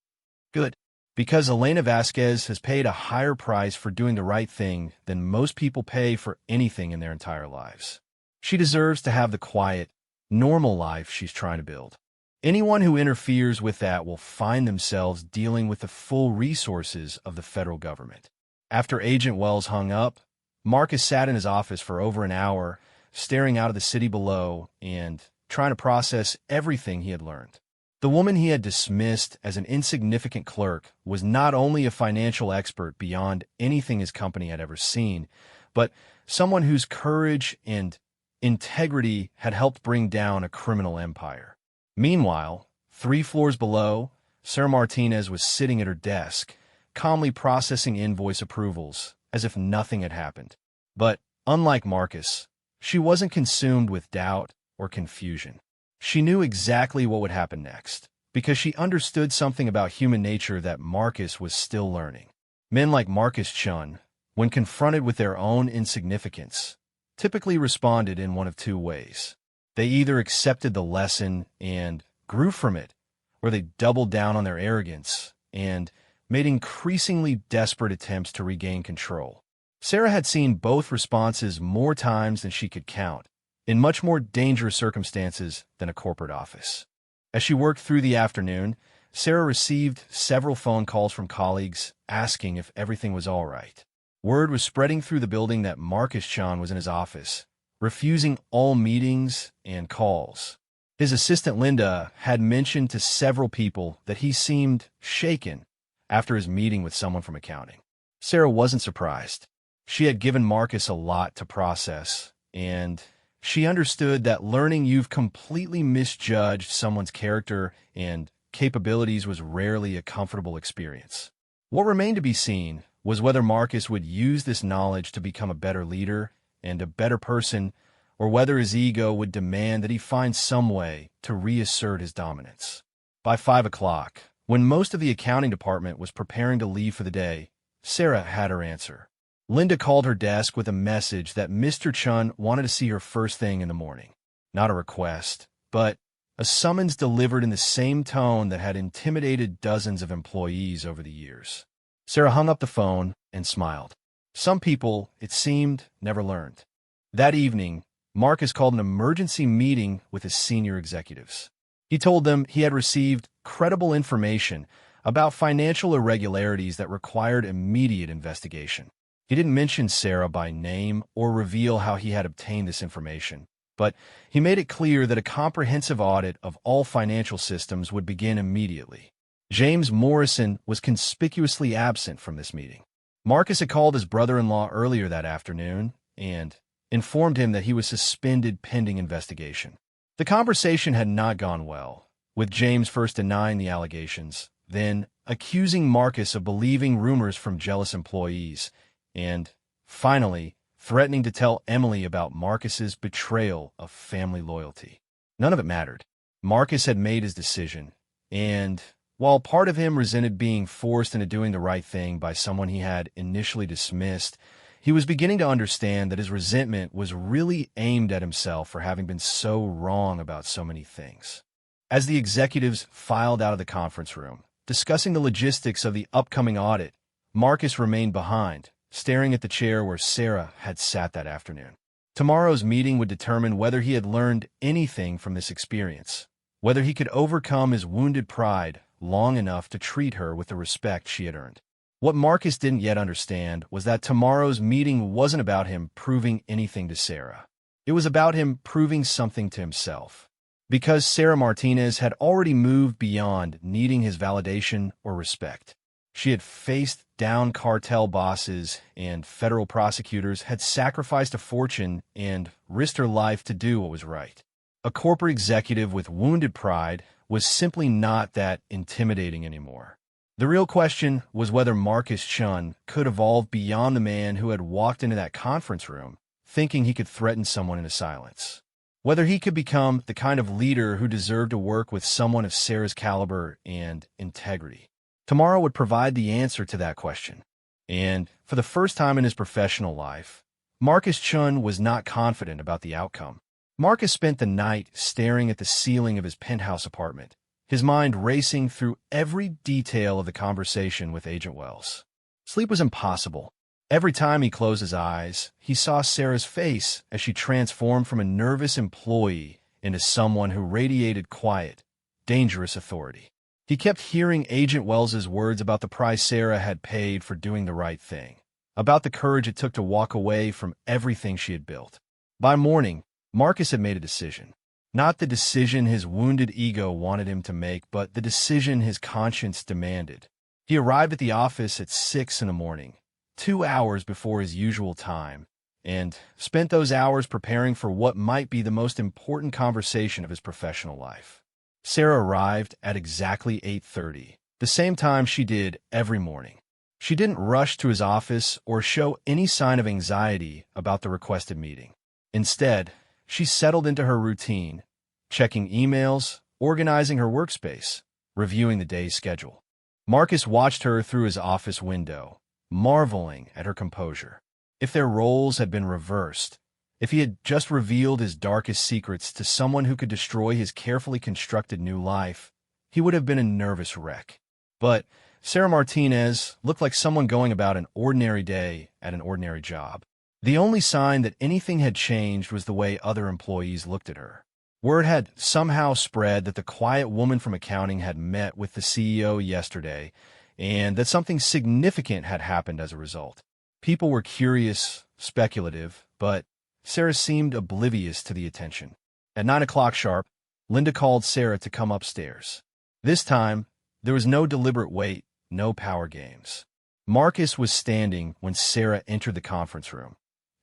Good. Because Elena Vasquez has paid a higher price for doing the right thing than most people pay for anything in their entire lives. She deserves to have the quiet, normal life she's trying to build. Anyone who interferes with that will find themselves dealing with the full resources of the federal government. After Agent Wells hung up, Marcus sat in his office for over an hour, staring out of the city below and trying to process everything he had learned. The woman he had dismissed as an insignificant clerk was not only a financial expert beyond anything his company had ever seen, but someone whose courage and integrity had helped bring down a criminal empire. Meanwhile, 3 floors below, Sarah Martinez was sitting at her desk, calmly processing invoice approvals, as if nothing had happened. But, unlike Marcus, she wasn't consumed with doubt or confusion. She knew exactly what would happen next, because she understood something about human nature that Marcus was still learning. Men like Marcus Chun, when confronted with their own insignificance, typically responded in one of 2 ways. They either accepted the lesson and grew from it, or they doubled down on their arrogance and made increasingly desperate attempts to regain control. Sarah had seen both responses more times than she could count, in much more dangerous circumstances than a corporate office. As she worked through the afternoon, Sarah received several phone calls from colleagues asking if everything was all right. Word was spreading through the building that Marcus Chun was in his office, refusing all meetings and calls. His assistant Linda had mentioned to several people that he seemed shaken after his meeting with someone from accounting. Sarah wasn't surprised. She had given Marcus a lot to process, and she understood that learning you've completely misjudged someone's character and capabilities was rarely a comfortable experience. What remained to be seen was whether Marcus would use this knowledge to become a better leader and a better person, or whether his ego would demand that he find some way to reassert his dominance. By 5 o'clock, when most of the accounting department was preparing to leave for the day, Sarah had her answer. Linda called her desk with a message that Mr. Chun wanted to see her first thing in the morning. Not a request, but a summons delivered in the same tone that had intimidated dozens of employees over the years. Sarah hung up the phone and smiled. Some people, it seemed, never learned. That evening, Marcus called an emergency meeting with his senior executives. He told them he had received credible information about financial irregularities that required immediate investigation. He didn't mention Sarah by name or reveal how he had obtained this information, but he made it clear that a comprehensive audit of all financial systems would begin immediately. James Morrison was conspicuously absent from this meeting. Marcus had called his brother-in-law earlier that afternoon and informed him that he was suspended pending investigation. The conversation had not gone well, with James first denying the allegations, then accusing Marcus of believing rumors from jealous employees, and, finally, threatening to tell Emily about Marcus's betrayal of family loyalty. None of it mattered. Marcus had made his decision, and while part of him resented being forced into doing the right thing by someone he had initially dismissed, he was beginning to understand that his resentment was really aimed at himself for having been so wrong about so many things. As the executives filed out of the conference room, discussing the logistics of the upcoming audit, Marcus remained behind, staring at the chair where Sarah had sat that afternoon. Tomorrow's meeting would determine whether he had learned anything from this experience, whether he could overcome his wounded pride long enough to treat her with the respect she had earned. What Marcus didn't yet understand was that tomorrow's meeting wasn't about him proving anything to Sarah. It was about him proving something to himself. because Sarah Martinez had already moved beyond needing his validation or respect. She had faced down cartel bosses and federal prosecutors, had sacrificed a fortune and risked her life to do what was right. A corporate executive with wounded pride was simply not that intimidating anymore. The real question was whether Marcus Chun could evolve beyond the man who had walked into that conference room thinking he could threaten someone into silence. Whether he could become the kind of leader who deserved to work with someone of Sarah's caliber and integrity. Tomorrow would provide the answer to that question. And for the first time in his professional life, Marcus Chun was not confident about the outcome. Marcus spent the night staring at the ceiling of his penthouse apartment, his mind racing through every detail of the conversation with Agent Wells. Sleep was impossible. Every time he closed his eyes, he saw Sarah's face as she transformed from a nervous employee into someone who radiated quiet, dangerous authority. He kept hearing Agent Wells's words about the price Sarah had paid for doing the right thing, about the courage it took to walk away from everything she had built. By morning, Marcus had made a decision. Not the decision his wounded ego wanted him to make, but the decision his conscience demanded. He arrived at the office at 6 in the morning, 2 hours before his usual time, and spent those hours preparing for what might be the most important conversation of his professional life. Sarah arrived at exactly 8:30, the same time she did every morning. She didn't rush to his office or show any sign of anxiety about the requested meeting. Instead, she settled into her routine, checking emails, organizing her workspace, reviewing the day's schedule. Marcus watched her through his office window, marveling at her composure. If their roles had been reversed, if he had just revealed his darkest secrets to someone who could destroy his carefully constructed new life, he would have been a nervous wreck. But Sarah Martinez looked like someone going about an ordinary day at an ordinary job. The only sign that anything had changed was the way other employees looked at her. Word had somehow spread that the quiet woman from accounting had met with the CEO yesterday, and that something significant had happened as a result. People were curious, speculative, but Sarah seemed oblivious to the attention. At 9 o'clock sharp, Linda called Sarah to come upstairs. This time, there was no deliberate wait, no power games. Marcus was standing when Sarah entered the conference room,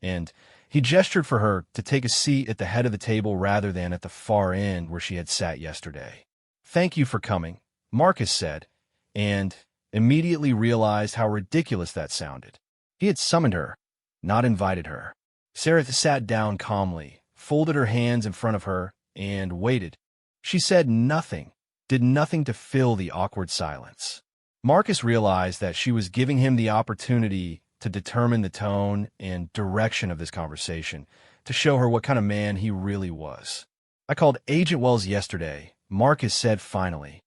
and he gestured for her to take a seat at the head of the table rather than at the far end where she had sat yesterday. "Thank you for coming," Marcus said, and immediately realized how ridiculous that sounded. He had summoned her, not invited her. Sarah sat down calmly, folded her hands in front of her, and waited. She said nothing, did nothing to fill the awkward silence. Marcus realized that she was giving him the opportunity to determine the tone and direction of this conversation, to show her what kind of man he really was. "I called Agent Wells yesterday," Marcus said finally.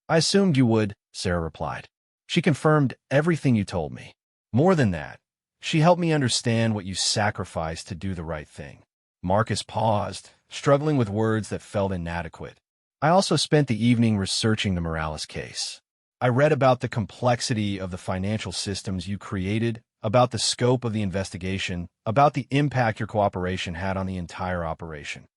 "I assumed you would," Sarah replied. "She confirmed everything you told me. More than that, she helped me understand what you sacrificed to do the right thing." Marcus paused, struggling with words that felt inadequate. "I also spent the evening researching the Morales case. I read about the complexity of the financial systems you created, about the scope of the investigation, about the impact your cooperation had on the entire operation."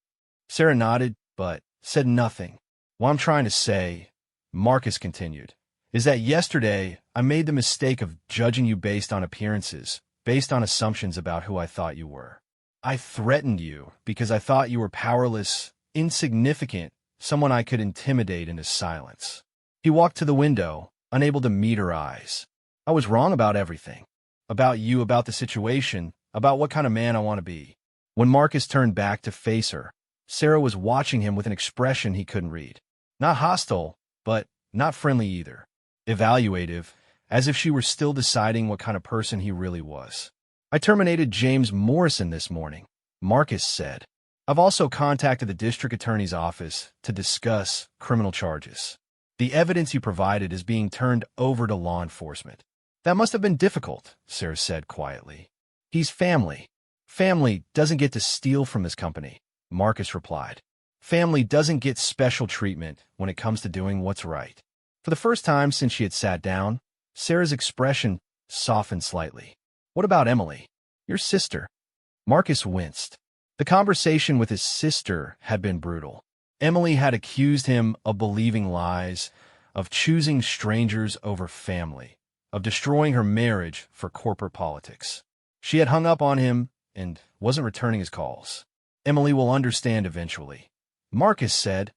Sarah nodded, but said nothing. "What I'm trying to say," Marcus continued, "is that yesterday I made the mistake of judging you based on appearances, based on assumptions about who I thought you were. I threatened you because I thought you were powerless, insignificant, someone I could intimidate into silence." He walked to the window, unable to meet her eyes. "I was wrong about everything. About you, about the situation, about what kind of man I want to be." When Marcus turned back to face her, Sarah was watching him with an expression he couldn't read. Not hostile, but not friendly either. Evaluative, as if she were still deciding what kind of person he really was. "I terminated James Morrison this morning," Marcus said. "I've also contacted the district attorney's office to discuss criminal charges. The evidence you provided is being turned over to law enforcement." "That must have been difficult," Sarah said quietly. "He's family. Family doesn't get to steal from this company," Marcus replied. "Family doesn't get special treatment when it comes to doing what's right." For the first time since she had sat down, Sarah's expression softened slightly. "What about Emily? Your sister?" Marcus winced. The conversation with his sister had been brutal. Emily had accused him of believing lies, of choosing strangers over family, of destroying her marriage for corporate politics. She had hung up on him and wasn't returning his calls. Emily will understand eventually, Marcus said,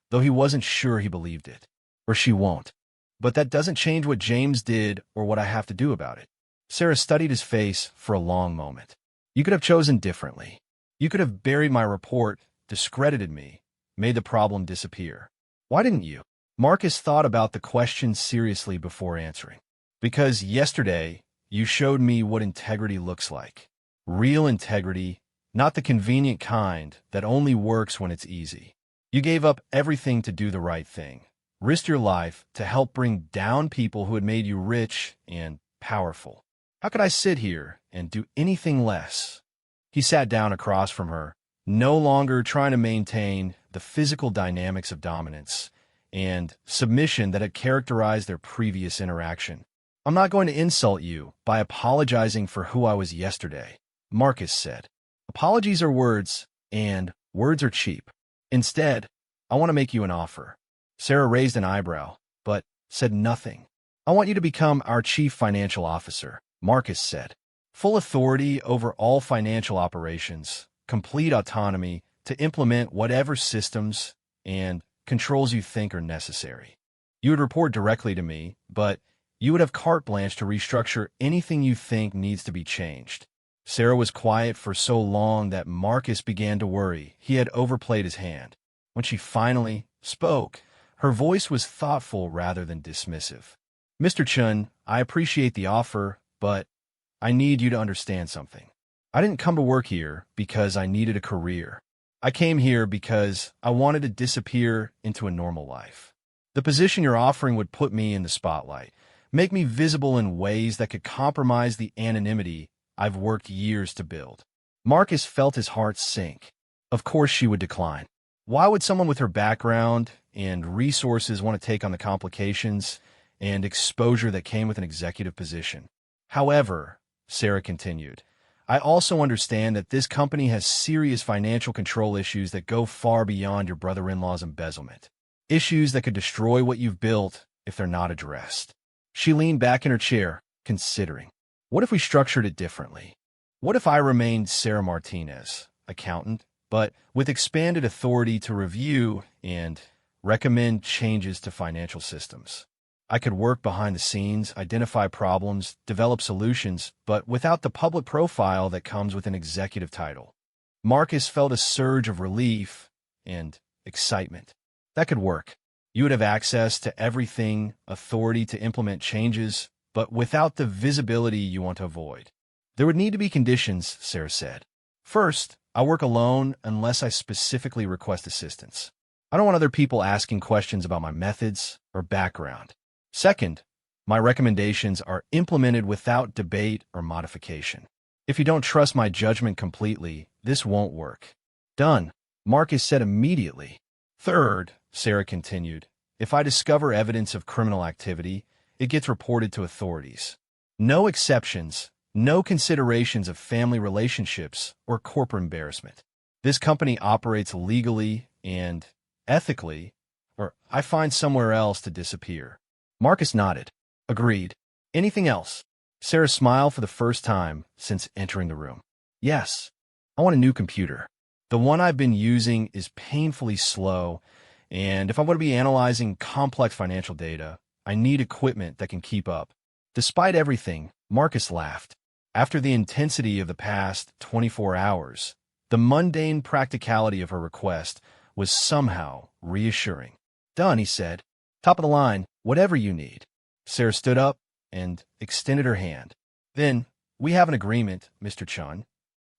though he wasn't sure he believed it. Or she won't. But that doesn't change what James did or what I have to do about it. Sarah studied his face for a long moment. You could have chosen differently. You could have buried my report, discredited me, made the problem disappear. Why didn't you? Marcus thought about the question seriously before answering. Because yesterday, you showed me what integrity looks like. Real integrity, not the convenient kind that only works when it's easy. You gave up everything to do the right thing, risked your life to help bring down people who had made you rich and powerful. How could I sit here and do anything less? He sat down across from her, no longer trying to maintain the physical dynamics of dominance and submission that had characterized their previous interaction. I'm not going to insult you by apologizing for who I was yesterday, Marcus said. Apologies are words, and words are cheap. Instead, I want to make you an offer. Sarah raised an eyebrow, but said nothing. I want you to become our chief financial officer, Marcus said. Full authority over all financial operations, complete autonomy to implement whatever systems and controls you think are necessary. You would report directly to me, but you would have carte blanche to restructure anything you think needs to be changed. Sarah was quiet for so long that Marcus began to worry he had overplayed his hand. When she finally spoke, her voice was thoughtful rather than dismissive. Mr. Chun, I appreciate the offer, but I need you to understand something. I didn't come to work here because I needed a career. I came here because I wanted to disappear into a normal life. The position you're offering would put me in the spotlight, make me visible in ways that could compromise the anonymity I've worked years to build. Marcus felt his heart sink. Of course she would decline. Why would someone with her background and resources want to take on the complications and exposure that came with an executive position? However, Sarah continued, I also understand that this company has serious financial control issues that go far beyond your brother-in-law's embezzlement. Issues that could destroy what you've built if they're not addressed. She leaned back in her chair, considering. What if we structured it differently? What if I remained Sarah Martinez, accountant, but with expanded authority to review and recommend changes to financial systems? I could work behind the scenes, identify problems, develop solutions, but without the public profile that comes with an executive title. Marcus felt a surge of relief and excitement. That could work. You would have access to everything, authority to implement changes, but without the visibility you want to avoid. There would need to be conditions, Sarah said. First, I work alone unless I specifically request assistance. I don't want other people asking questions about my methods or background. Second, my recommendations are implemented without debate or modification. If you don't trust my judgment completely, this won't work. Done, Marcus said immediately. Third, Sarah continued, if I discover evidence of criminal activity, it gets reported to authorities. No exceptions, no considerations of family relationships or corporate embarrassment. This company operates legally and ethically, or I find somewhere else to disappear. Marcus nodded. Agreed. Anything else? Sarah smiled for the first time since entering the room. Yes. I want a new computer. The one I've been using is painfully slow, and if I want to be analyzing complex financial data, I need equipment that can keep up. Despite everything, Marcus laughed. After the intensity of the past 24 hours, the mundane practicality of her request was somehow reassuring. Done, he said. Top of the line, whatever you need. Sarah stood up and extended her hand. Then, we have an agreement, Mr. Chun.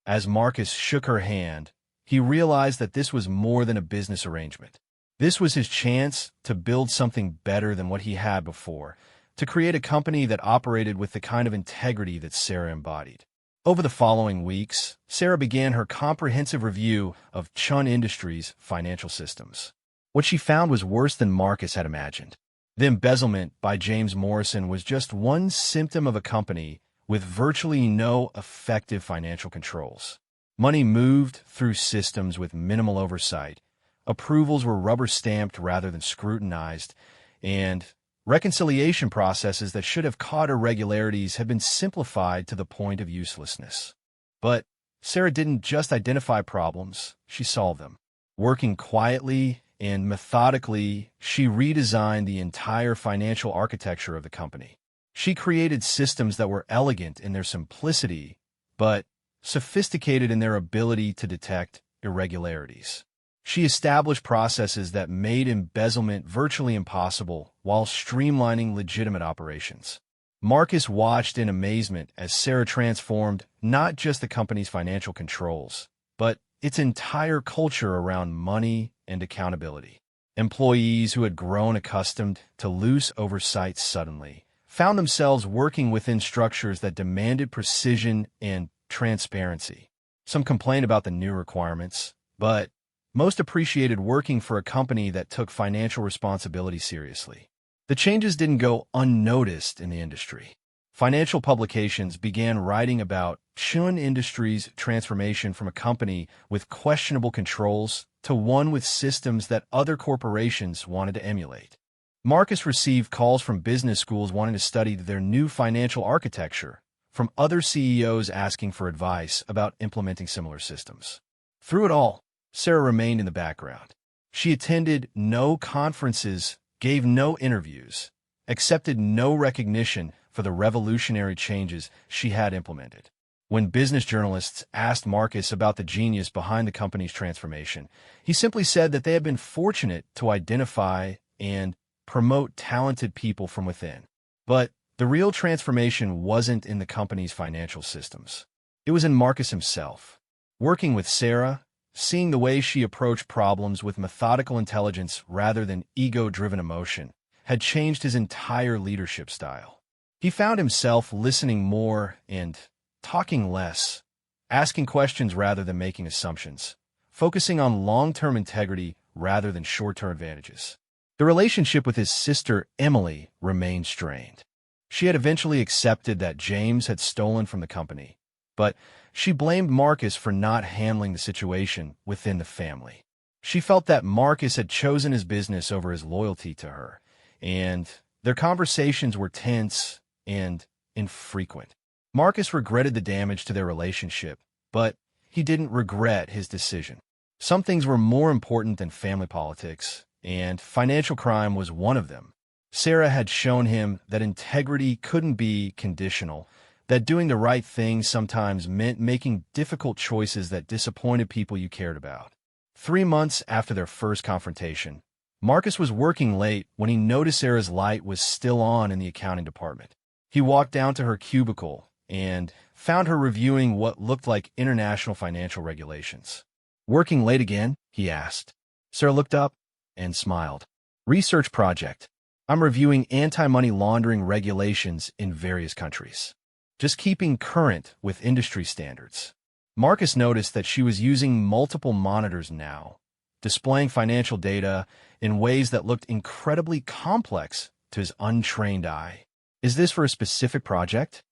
As Marcus shook her hand, he realized that this was more than a business arrangement. This was his chance to build something better than what he had before, to create a company that operated with the kind of integrity that Sarah embodied. Over the following weeks, Sarah began her comprehensive review of Chun Industries' financial systems. What she found was worse than Marcus had imagined. The embezzlement by James Morrison was just one symptom of a company with virtually no effective financial controls. Money moved through systems with minimal oversight, Approvals were rubber-stamped rather than scrutinized, and reconciliation processes that should have caught irregularities had been simplified to the point of uselessness. But Sarah didn't just identify problems, she solved them. Working quietly and methodically, she redesigned the entire financial architecture of the company. She created systems that were elegant in their simplicity, but sophisticated in their ability to detect irregularities. She established processes that made embezzlement virtually impossible while streamlining legitimate operations. Marcus watched in amazement as Sarah transformed not just the company's financial controls, but its entire culture around money and accountability. Employees who had grown accustomed to loose oversight suddenly found themselves working within structures that demanded precision and transparency. Some complained about the new requirements, but most appreciated working for a company that took financial responsibility seriously. The changes didn't go unnoticed in the industry. Financial publications began writing about Shun Industries' transformation from a company with questionable controls to one with systems that other corporations wanted to emulate. Marcus received calls from business schools wanting to study their new financial architecture, from other CEOs asking for advice about implementing similar systems. Through it all, Sarah remained in the background. She attended no conferences, gave no interviews, accepted no recognition for the revolutionary changes she had implemented. When business journalists asked Marcus about the genius behind the company's transformation, he simply said that they had been fortunate to identify and promote talented people from within. But the real transformation wasn't in the company's financial systems. It was in Marcus himself. Working with Sarah, seeing the way she approached problems with methodical intelligence rather than ego-driven emotion, had changed his entire leadership style. He found himself listening more and talking less, asking questions rather than making assumptions, focusing on long-term integrity rather than short-term advantages. The relationship with his sister, Emily, remained strained. She had eventually accepted that James had stolen from the company, but she blamed Marcus for not handling the situation within the family. She felt that Marcus had chosen his business over his loyalty to her, and their conversations were tense and infrequent. Marcus regretted the damage to their relationship, but he didn't regret his decision. Some things were more important than family politics, and financial crime was one of them. Sarah had shown him that integrity couldn't be conditional, that doing the right thing sometimes meant making difficult choices that disappointed people you cared about. 3 months after their first confrontation, Marcus was working late when he noticed Sarah's light was still on in the accounting department. He walked down to her cubicle and found her reviewing what looked like international financial regulations. "Working late again?" he asked. Sarah looked up and smiled. "Research project. I'm reviewing anti-money laundering regulations in various countries. Just keeping current with industry standards." Marcus noticed that she was using multiple monitors now, displaying financial data in ways that looked incredibly complex to his untrained eye. "Is this for a specific project?"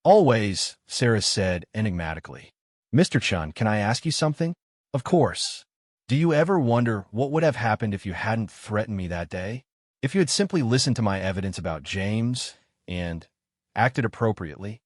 "Always," Sarah said enigmatically. "Mr. Chun, can I ask you something?" "Of course. Do you ever wonder what would have happened if you hadn't threatened me that day? If you had simply listened to my evidence about James and acted appropriately?"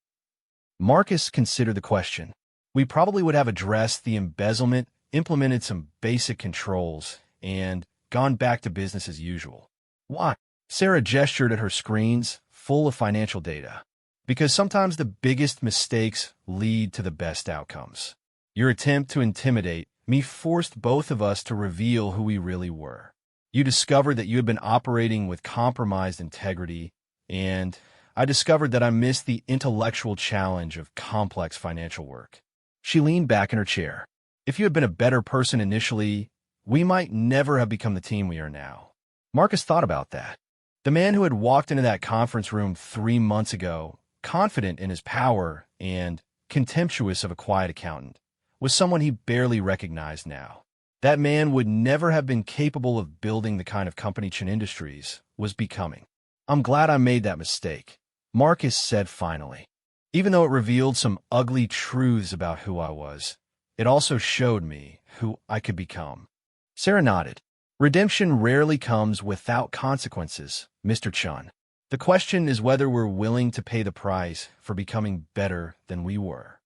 Marcus considered the question. "We probably would have addressed the embezzlement, implemented some basic controls, and gone back to business as usual." "Why?" Sarah gestured at her screens, full of financial data. "Because sometimes the biggest mistakes lead to the best outcomes. Your attempt to intimidate me forced both of us to reveal who we really were. You discovered that you had been operating with compromised integrity, and I discovered that I missed the intellectual challenge of complex financial work." She leaned back in her chair. "If you had been a better person initially, we might never have become the team we are now." Marcus thought about that. The man who had walked into that conference room 3 months ago, confident in his power and contemptuous of a quiet accountant, was someone he barely recognized now. That man would never have been capable of building the kind of company Chin Industries was becoming. "I'm glad I made that mistake," Marcus said finally. "Even though it revealed some ugly truths about who I was, it also showed me who I could become." Sarah nodded. Redemption rarely comes without consequences, Mr. Chun. The question is whether we're willing to pay the price for becoming better than we were.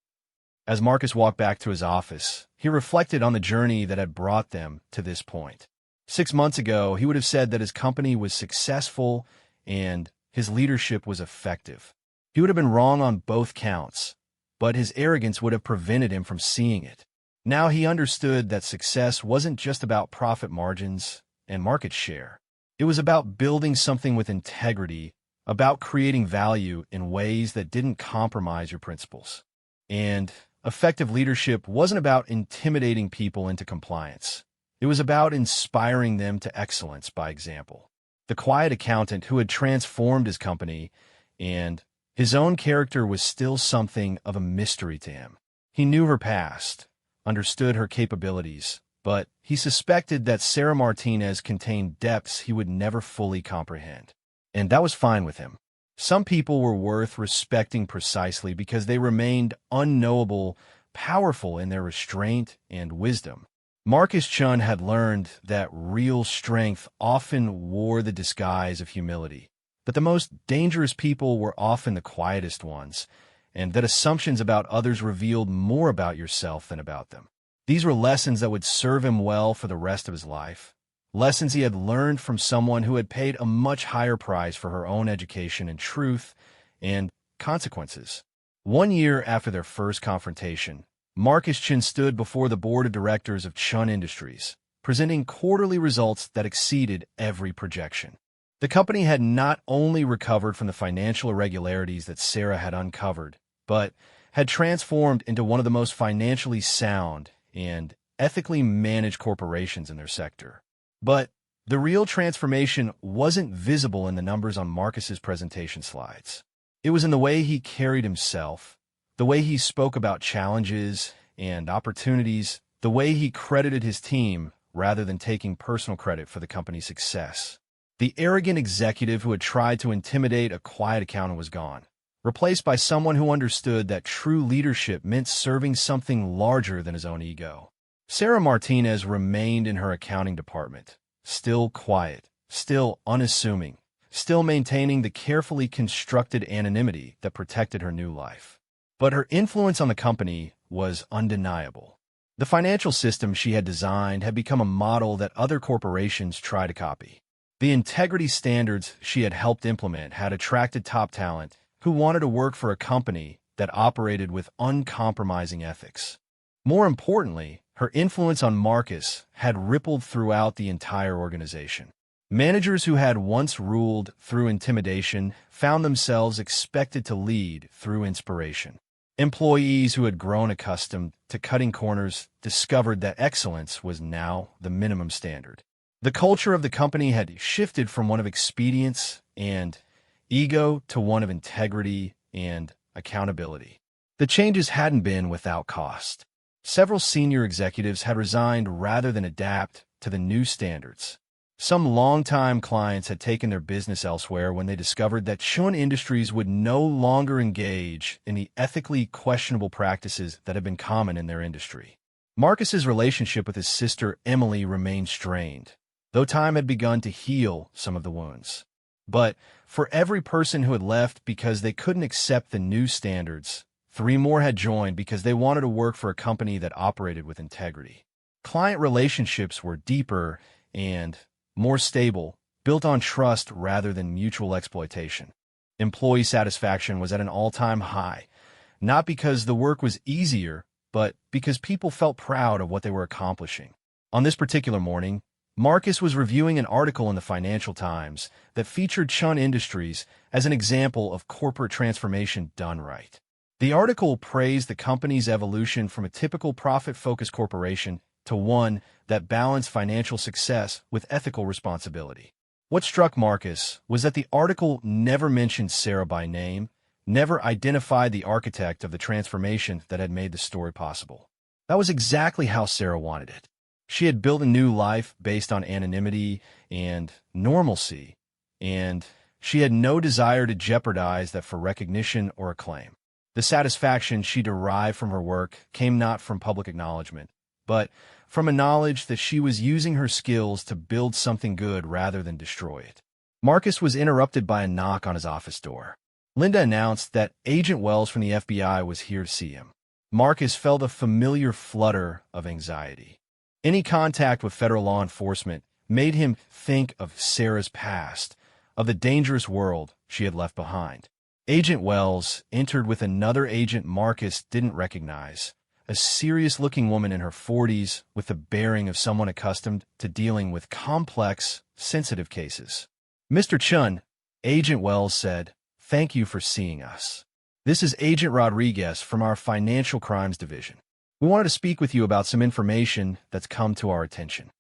As Marcus walked back to his office, he reflected on the journey that had brought them to this point. 6 months ago, he would have said that his company was successful and his leadership was effective. He would have been wrong on both counts, but his arrogance would have prevented him from seeing it. Now he understood that success wasn't just about profit margins and market share. It was about building something with integrity, about creating value in ways that didn't compromise your principles. And effective leadership wasn't about intimidating people into compliance. It was about inspiring them to excellence by example. The quiet accountant who had transformed his company and his own character was still something of a mystery to him. He knew her past, understood her capabilities, but he suspected that Sarah Martinez contained depths he would never fully comprehend. And that was fine with him. Some people were worth respecting precisely because they remained unknowable, powerful in their restraint and wisdom. Marcus Chun had learned that real strength often wore the disguise of humility, that the most dangerous people were often the quietest ones, and that assumptions about others revealed more about yourself than about them. These were lessons that would serve him well for the rest of his life, lessons he had learned from someone who had paid a much higher price for her own education in truth and consequences. 1 year after their first confrontation, Marcus Chun stood before the board of directors of Chun Industries, presenting quarterly results that exceeded every projection. The company had not only recovered from the financial irregularities that Sarah had uncovered, but had transformed into one of the most financially sound and ethically managed corporations in their sector. But the real transformation wasn't visible in the numbers on Marcus's presentation slides. It was in the way he carried himself, the way he spoke about challenges and opportunities, the way he credited his team rather than taking personal credit for the company's success. The arrogant executive who had tried to intimidate a quiet accountant was gone, replaced by someone who understood that true leadership meant serving something larger than his own ego. Sarah Martinez remained in her accounting department, still quiet, still unassuming, still maintaining the carefully constructed anonymity that protected her new life. But her influence on the company was undeniable. The financial system she had designed had become a model that other corporations try to copy. The integrity standards she had helped implement had attracted top talent who wanted to work for a company that operated with uncompromising ethics. More importantly, her influence on Marcus had rippled throughout the entire organization. Managers who had once ruled through intimidation found themselves expected to lead through inspiration. Employees who had grown accustomed to cutting corners discovered that excellence was now the minimum standard. The culture of the company had shifted from one of expedience and ego to one of integrity and accountability. The changes hadn't been without cost. Several senior executives had resigned rather than adapt to the new standards. Some longtime clients had taken their business elsewhere when they discovered that Chun Industries would no longer engage in the ethically questionable practices that had been common in their industry. Marcus's relationship with his sister Emily remained strained, though time had begun to heal some of the wounds. But for every person who had left because they couldn't accept the new standards, 3 more had joined because they wanted to work for a company that operated with integrity. Client relationships were deeper and more stable, built on trust rather than mutual exploitation. Employee satisfaction was at an all-time high, not because the work was easier, but because people felt proud of what they were accomplishing. On this particular morning, Marcus was reviewing an article in the Financial Times that featured Chun Industries as an example of corporate transformation done right. The article praised the company's evolution from a typical profit-focused corporation to one that balanced financial success with ethical responsibility. What struck Marcus was that the article never mentioned Sarah by name, never identified the architect of the transformation that had made the story possible. That was exactly how Sarah wanted it. She had built a new life based on anonymity and normalcy, and she had no desire to jeopardize that for recognition or acclaim. The satisfaction she derived from her work came not from public acknowledgement, but from a knowledge that she was using her skills to build something good rather than destroy it. Marcus was interrupted by a knock on his office door. Linda announced that Agent Wells from the FBI was here to see him. Marcus felt a familiar flutter of anxiety. Any contact with federal law enforcement made him think of Sarah's past, of the dangerous world she had left behind. Agent Wells entered with another agent Marcus didn't recognize, a serious-looking woman in her 40s with the bearing of someone accustomed to dealing with complex, sensitive cases. "Mr. Chun," Agent Wells said, "thank you for seeing us. This is Agent Rodriguez from our Financial Crimes Division. We wanted to speak with you about some information that's come to our attention."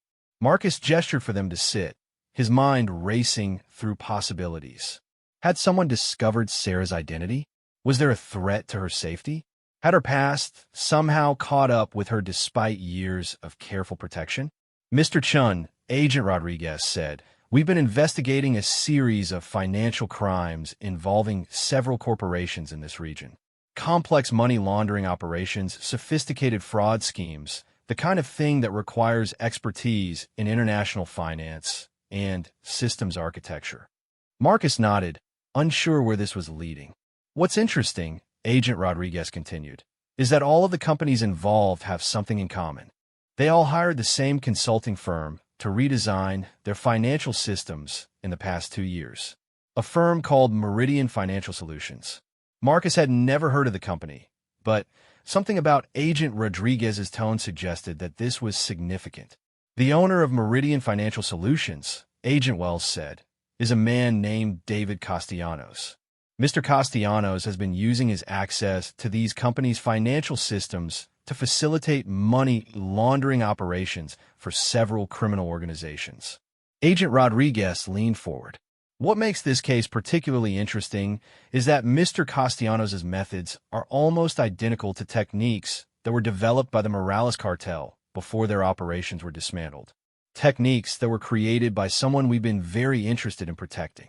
Marcus gestured for them to sit, his mind racing through possibilities. Had someone discovered Sarah's identity? Was there a threat to her safety? Had her past somehow caught up with her despite years of careful protection? "Mr. Chun," Agent Rodriguez said, "we've been investigating a series of financial crimes involving several corporations in this region. Complex money laundering operations, sophisticated fraud schemes, the kind of thing that requires expertise in international finance and systems architecture." Marcus nodded, unsure where this was leading. "What's interesting," Agent Rodriguez continued, "is that all of the companies involved have something in common. They all hired the same consulting firm to redesign their financial systems in the past 2 years. A firm called Meridian Financial Solutions." Marcus had never heard of the company, but something about Agent Rodriguez's tone suggested that this was significant. "The owner of Meridian Financial Solutions," Agent Wells said, "is a man named David Castellanos. Mr. Castellanos has been using his access to these companies' financial systems to facilitate money laundering operations for several criminal organizations." Agent Rodriguez leaned forward. "What makes this case particularly interesting is that Mr. Castellanos' methods are almost identical to techniques that were developed by the Morales cartel before their operations were dismantled. Techniques that were created by someone we've been very interested in protecting."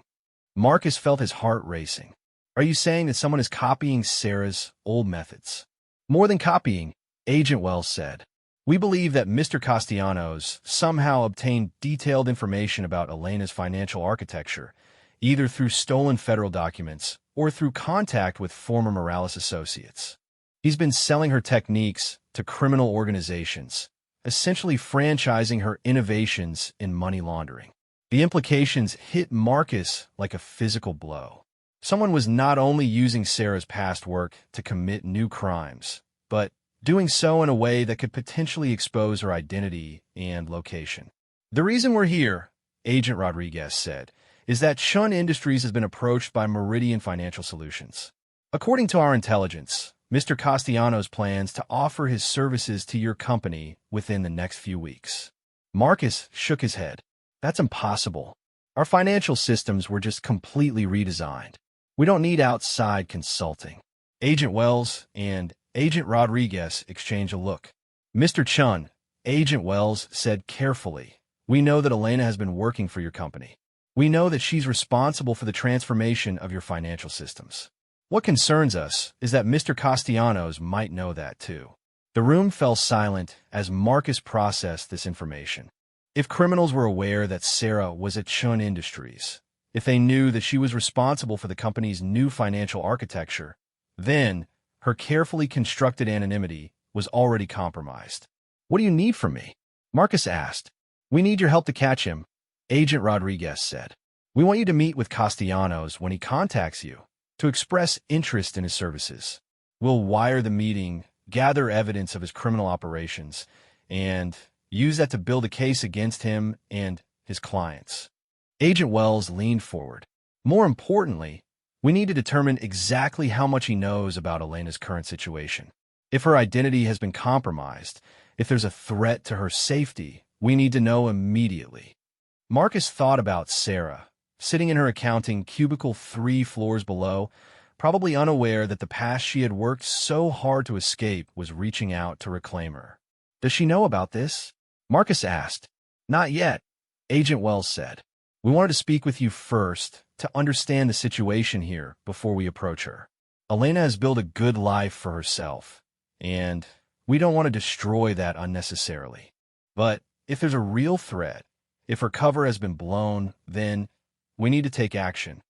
Marcus felt his heart racing. "Are you saying that someone is copying Sarah's old methods?" "More than copying," Agent Wells said. "We believe that Mr. Castellanos somehow obtained detailed information about Elena's financial architecture, either through stolen federal documents or through contact with former Morales associates. He's been selling her techniques to criminal organizations, essentially franchising her innovations in money laundering." The implications hit Marcus like a physical blow. Someone was not only using Sarah's past work to commit new crimes, but doing so in a way that could potentially expose her identity and location. "The reason we're here," Agent Rodriguez said, "is that Chun Industries has been approached by Meridian Financial Solutions. According to our intelligence, Mr. Castellanos plans to offer his services to your company within the next few weeks." Marcus shook his head. "That's impossible. Our financial systems were just completely redesigned. We don't need outside consulting." Agent Wells and Agent Rodriguez exchanged a look. "Mr. Chun," Agent Wells said carefully, "we know that Elena has been working for your company. We know that she's responsible for the transformation of your financial systems. What concerns us is that Mr. Castellanos might know that too." The room fell silent as Marcus processed this information. If criminals were aware that Sarah was at Chun Industries, if they knew that she was responsible for the company's new financial architecture, then her carefully constructed anonymity was already compromised. "What do you need from me?" Marcus asked. "We need your help to catch him," Agent Rodriguez said. "We want you to meet with Castellanos when he contacts you to express interest in his services. We'll wire the meeting, gather evidence of his criminal operations, and use that to build a case against him and his clients." Agent Wells leaned forward. "More importantly, we need to determine exactly how much he knows about Elena's current situation. If her identity has been compromised, if there's a threat to her safety, we need to know immediately." Marcus thought about Sarah, sitting in her accounting cubicle 3 floors below, probably unaware that the past she had worked so hard to escape was reaching out to reclaim her. "Does she know about this?" Marcus asked. "Not yet," Agent Wells said. "We wanted to speak with you first to understand the situation here before we approach her. Elena has built a good life for herself, and we don't want to destroy that unnecessarily." But if there's a real threat, if her cover has been blown, then we need to take action.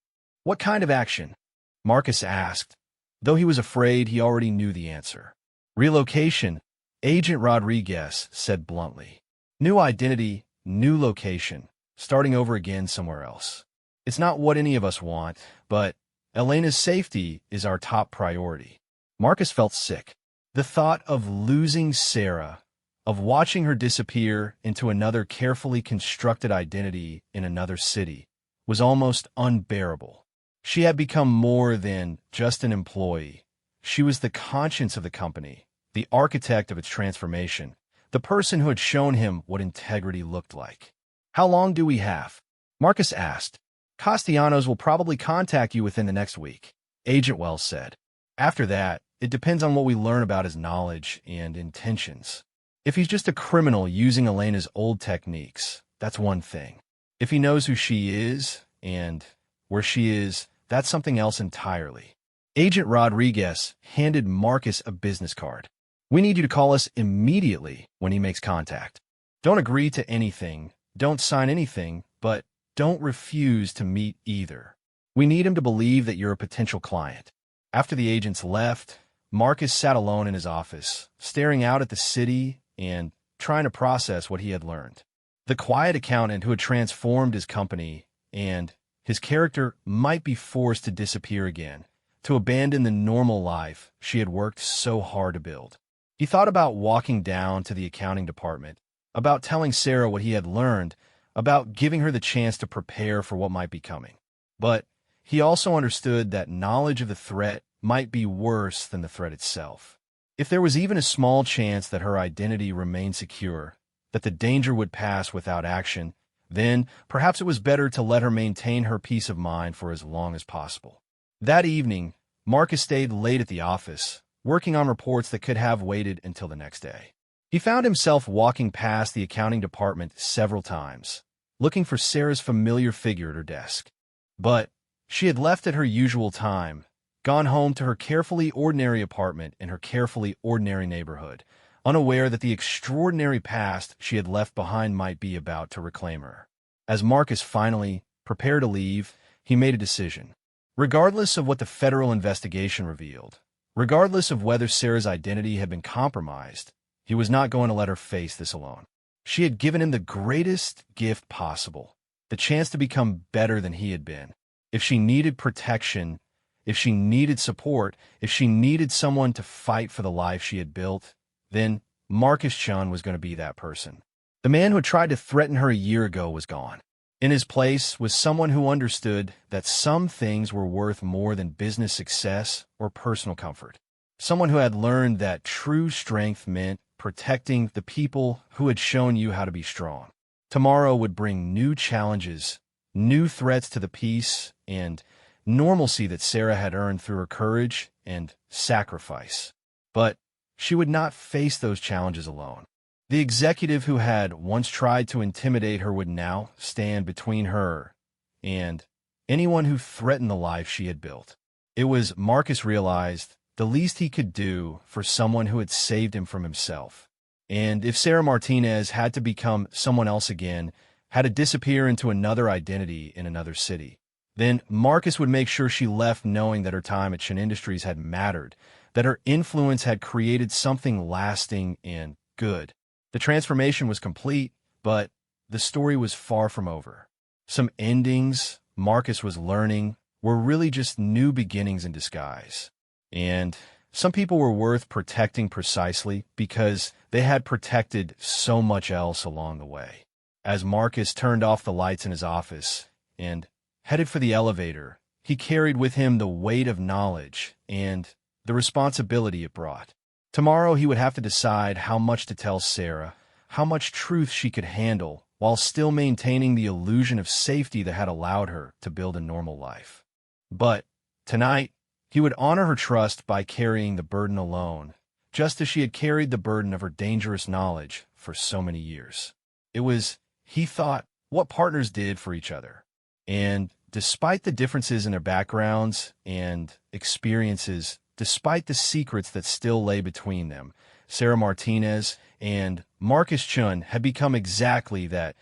What kind of action? Marcus asked. Though he was afraid, he already knew the answer. Relocation, Agent Rodriguez said bluntly. New identity, new location, starting over again somewhere else. It's not what any of us want, but Elena's safety is our top priority. Marcus felt sick. The thought of losing Sarah, of watching her disappear into another carefully constructed identity in another city, was almost unbearable. She had become more than just an employee. She was the conscience of the company, the architect of its transformation, the person who had shown him what integrity looked like. How long do we have? Marcus asked. Castellanos will probably contact you within the next week, Agent Wells said. After that, it depends on what we learn about his knowledge and intentions. If he's just a criminal using Elena's old techniques, that's one thing. If he knows who she is and where she is, that's something else entirely. Agent Rodriguez handed Marcus a business card. We need you to call us immediately when he makes contact. Don't agree to anything, don't sign anything, but don't refuse to meet either. We need him to believe that you're a potential client. After the agents left, Marcus sat alone in his office, staring out at the city and trying to process what he had learned. The quiet accountant who had transformed his company and his character might be forced to disappear again, to abandon the normal life she had worked so hard to build. He thought about walking down to the accounting department, about telling Sarah what he had learned, about giving her the chance to prepare for what might be coming. But he also understood that knowledge of the threat might be worse than the threat itself. If there was even a small chance that her identity remained secure, that the danger would pass without action, then perhaps it was better to let her maintain her peace of mind for as long as possible. That evening, Marcus stayed late at the office, working on reports that could have waited until the next day. He found himself walking past the accounting department several times, looking for Sarah's familiar figure at her desk. But she had left at her usual time, gone home to her carefully ordinary apartment in her carefully ordinary neighborhood, unaware that the extraordinary past she had left behind might be about to reclaim her. As Marcus finally prepared to leave, he made a decision. Regardless of what the federal investigation revealed, regardless of whether Sarah's identity had been compromised, he was not going to let her face this alone. She had given him the greatest gift possible, the chance to become better than he had been. If she needed protection, if she needed support, if she needed someone to fight for the life she had built, then Marcus Chun was going to be that person. The man who had tried to threaten her a year ago was gone. In his place was someone who understood that some things were worth more than business success or personal comfort. Someone who had learned that true strength meant protecting the people who had shown you how to be strong. Tomorrow would bring new challenges, new threats to the peace and normalcy that Sarah had earned through her courage and sacrifice. But she would not face those challenges alone. The executive who had once tried to intimidate her would now stand between her and anyone who threatened the life she had built. It was, Marcus realized, the least he could do for someone who had saved him from himself. And if Sarah Martinez had to become someone else again, had to disappear into another identity in another city, then Marcus would make sure she left knowing that her time at Chun Industries had mattered, that her influence had created something lasting and good. The transformation was complete, but the story was far from over. Some endings, Marcus was learning, were really just new beginnings in disguise. And some people were worth protecting precisely because they had protected so much else along the way. As Marcus turned off the lights in his office and headed for the elevator, he carried with him the weight of knowledge and the responsibility it brought. Tomorrow he would have to decide how much to tell Sarah, how much truth she could handle, while still maintaining the illusion of safety that had allowed her to build a normal life. But tonight, he would honor her trust by carrying the burden alone, just as she had carried the burden of her dangerous knowledge for so many years. It was, he thought, what partners did for each other. And despite the differences in their backgrounds and experiences, despite the secrets that still lay between them, Sarah Martinez, and Marcus Chun had become exactly that,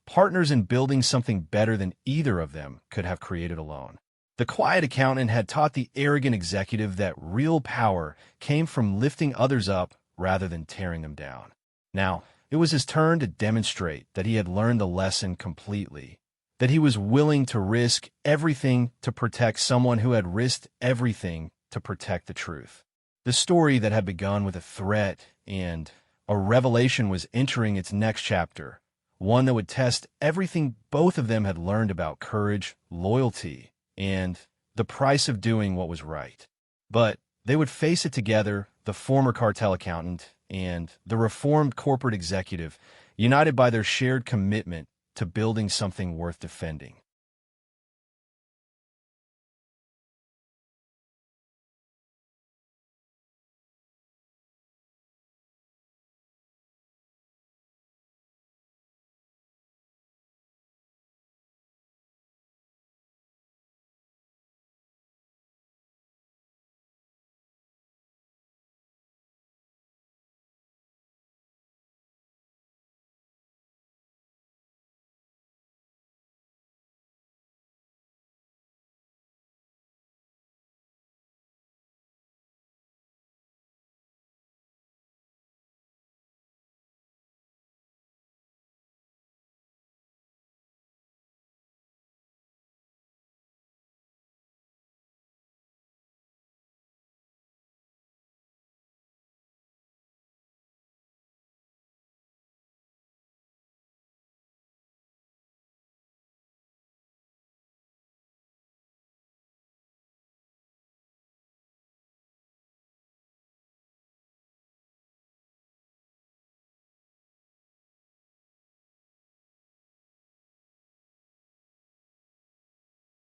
partners in building something better than either of them could have created alone. The quiet accountant had taught the arrogant executive that real power came from lifting others up rather than tearing them down. Now, it was his turn to demonstrate that he had learned the lesson completely, that he was willing to risk everything to protect someone who had risked everything to protect the truth. The story that had begun with a threat and a revelation was entering its next chapter, one that would test everything both of them had learned about courage, loyalty, and the price of doing what was right. But they would face it together, the former cartel accountant and the reformed corporate executive, united by their shared commitment to building something worth defending.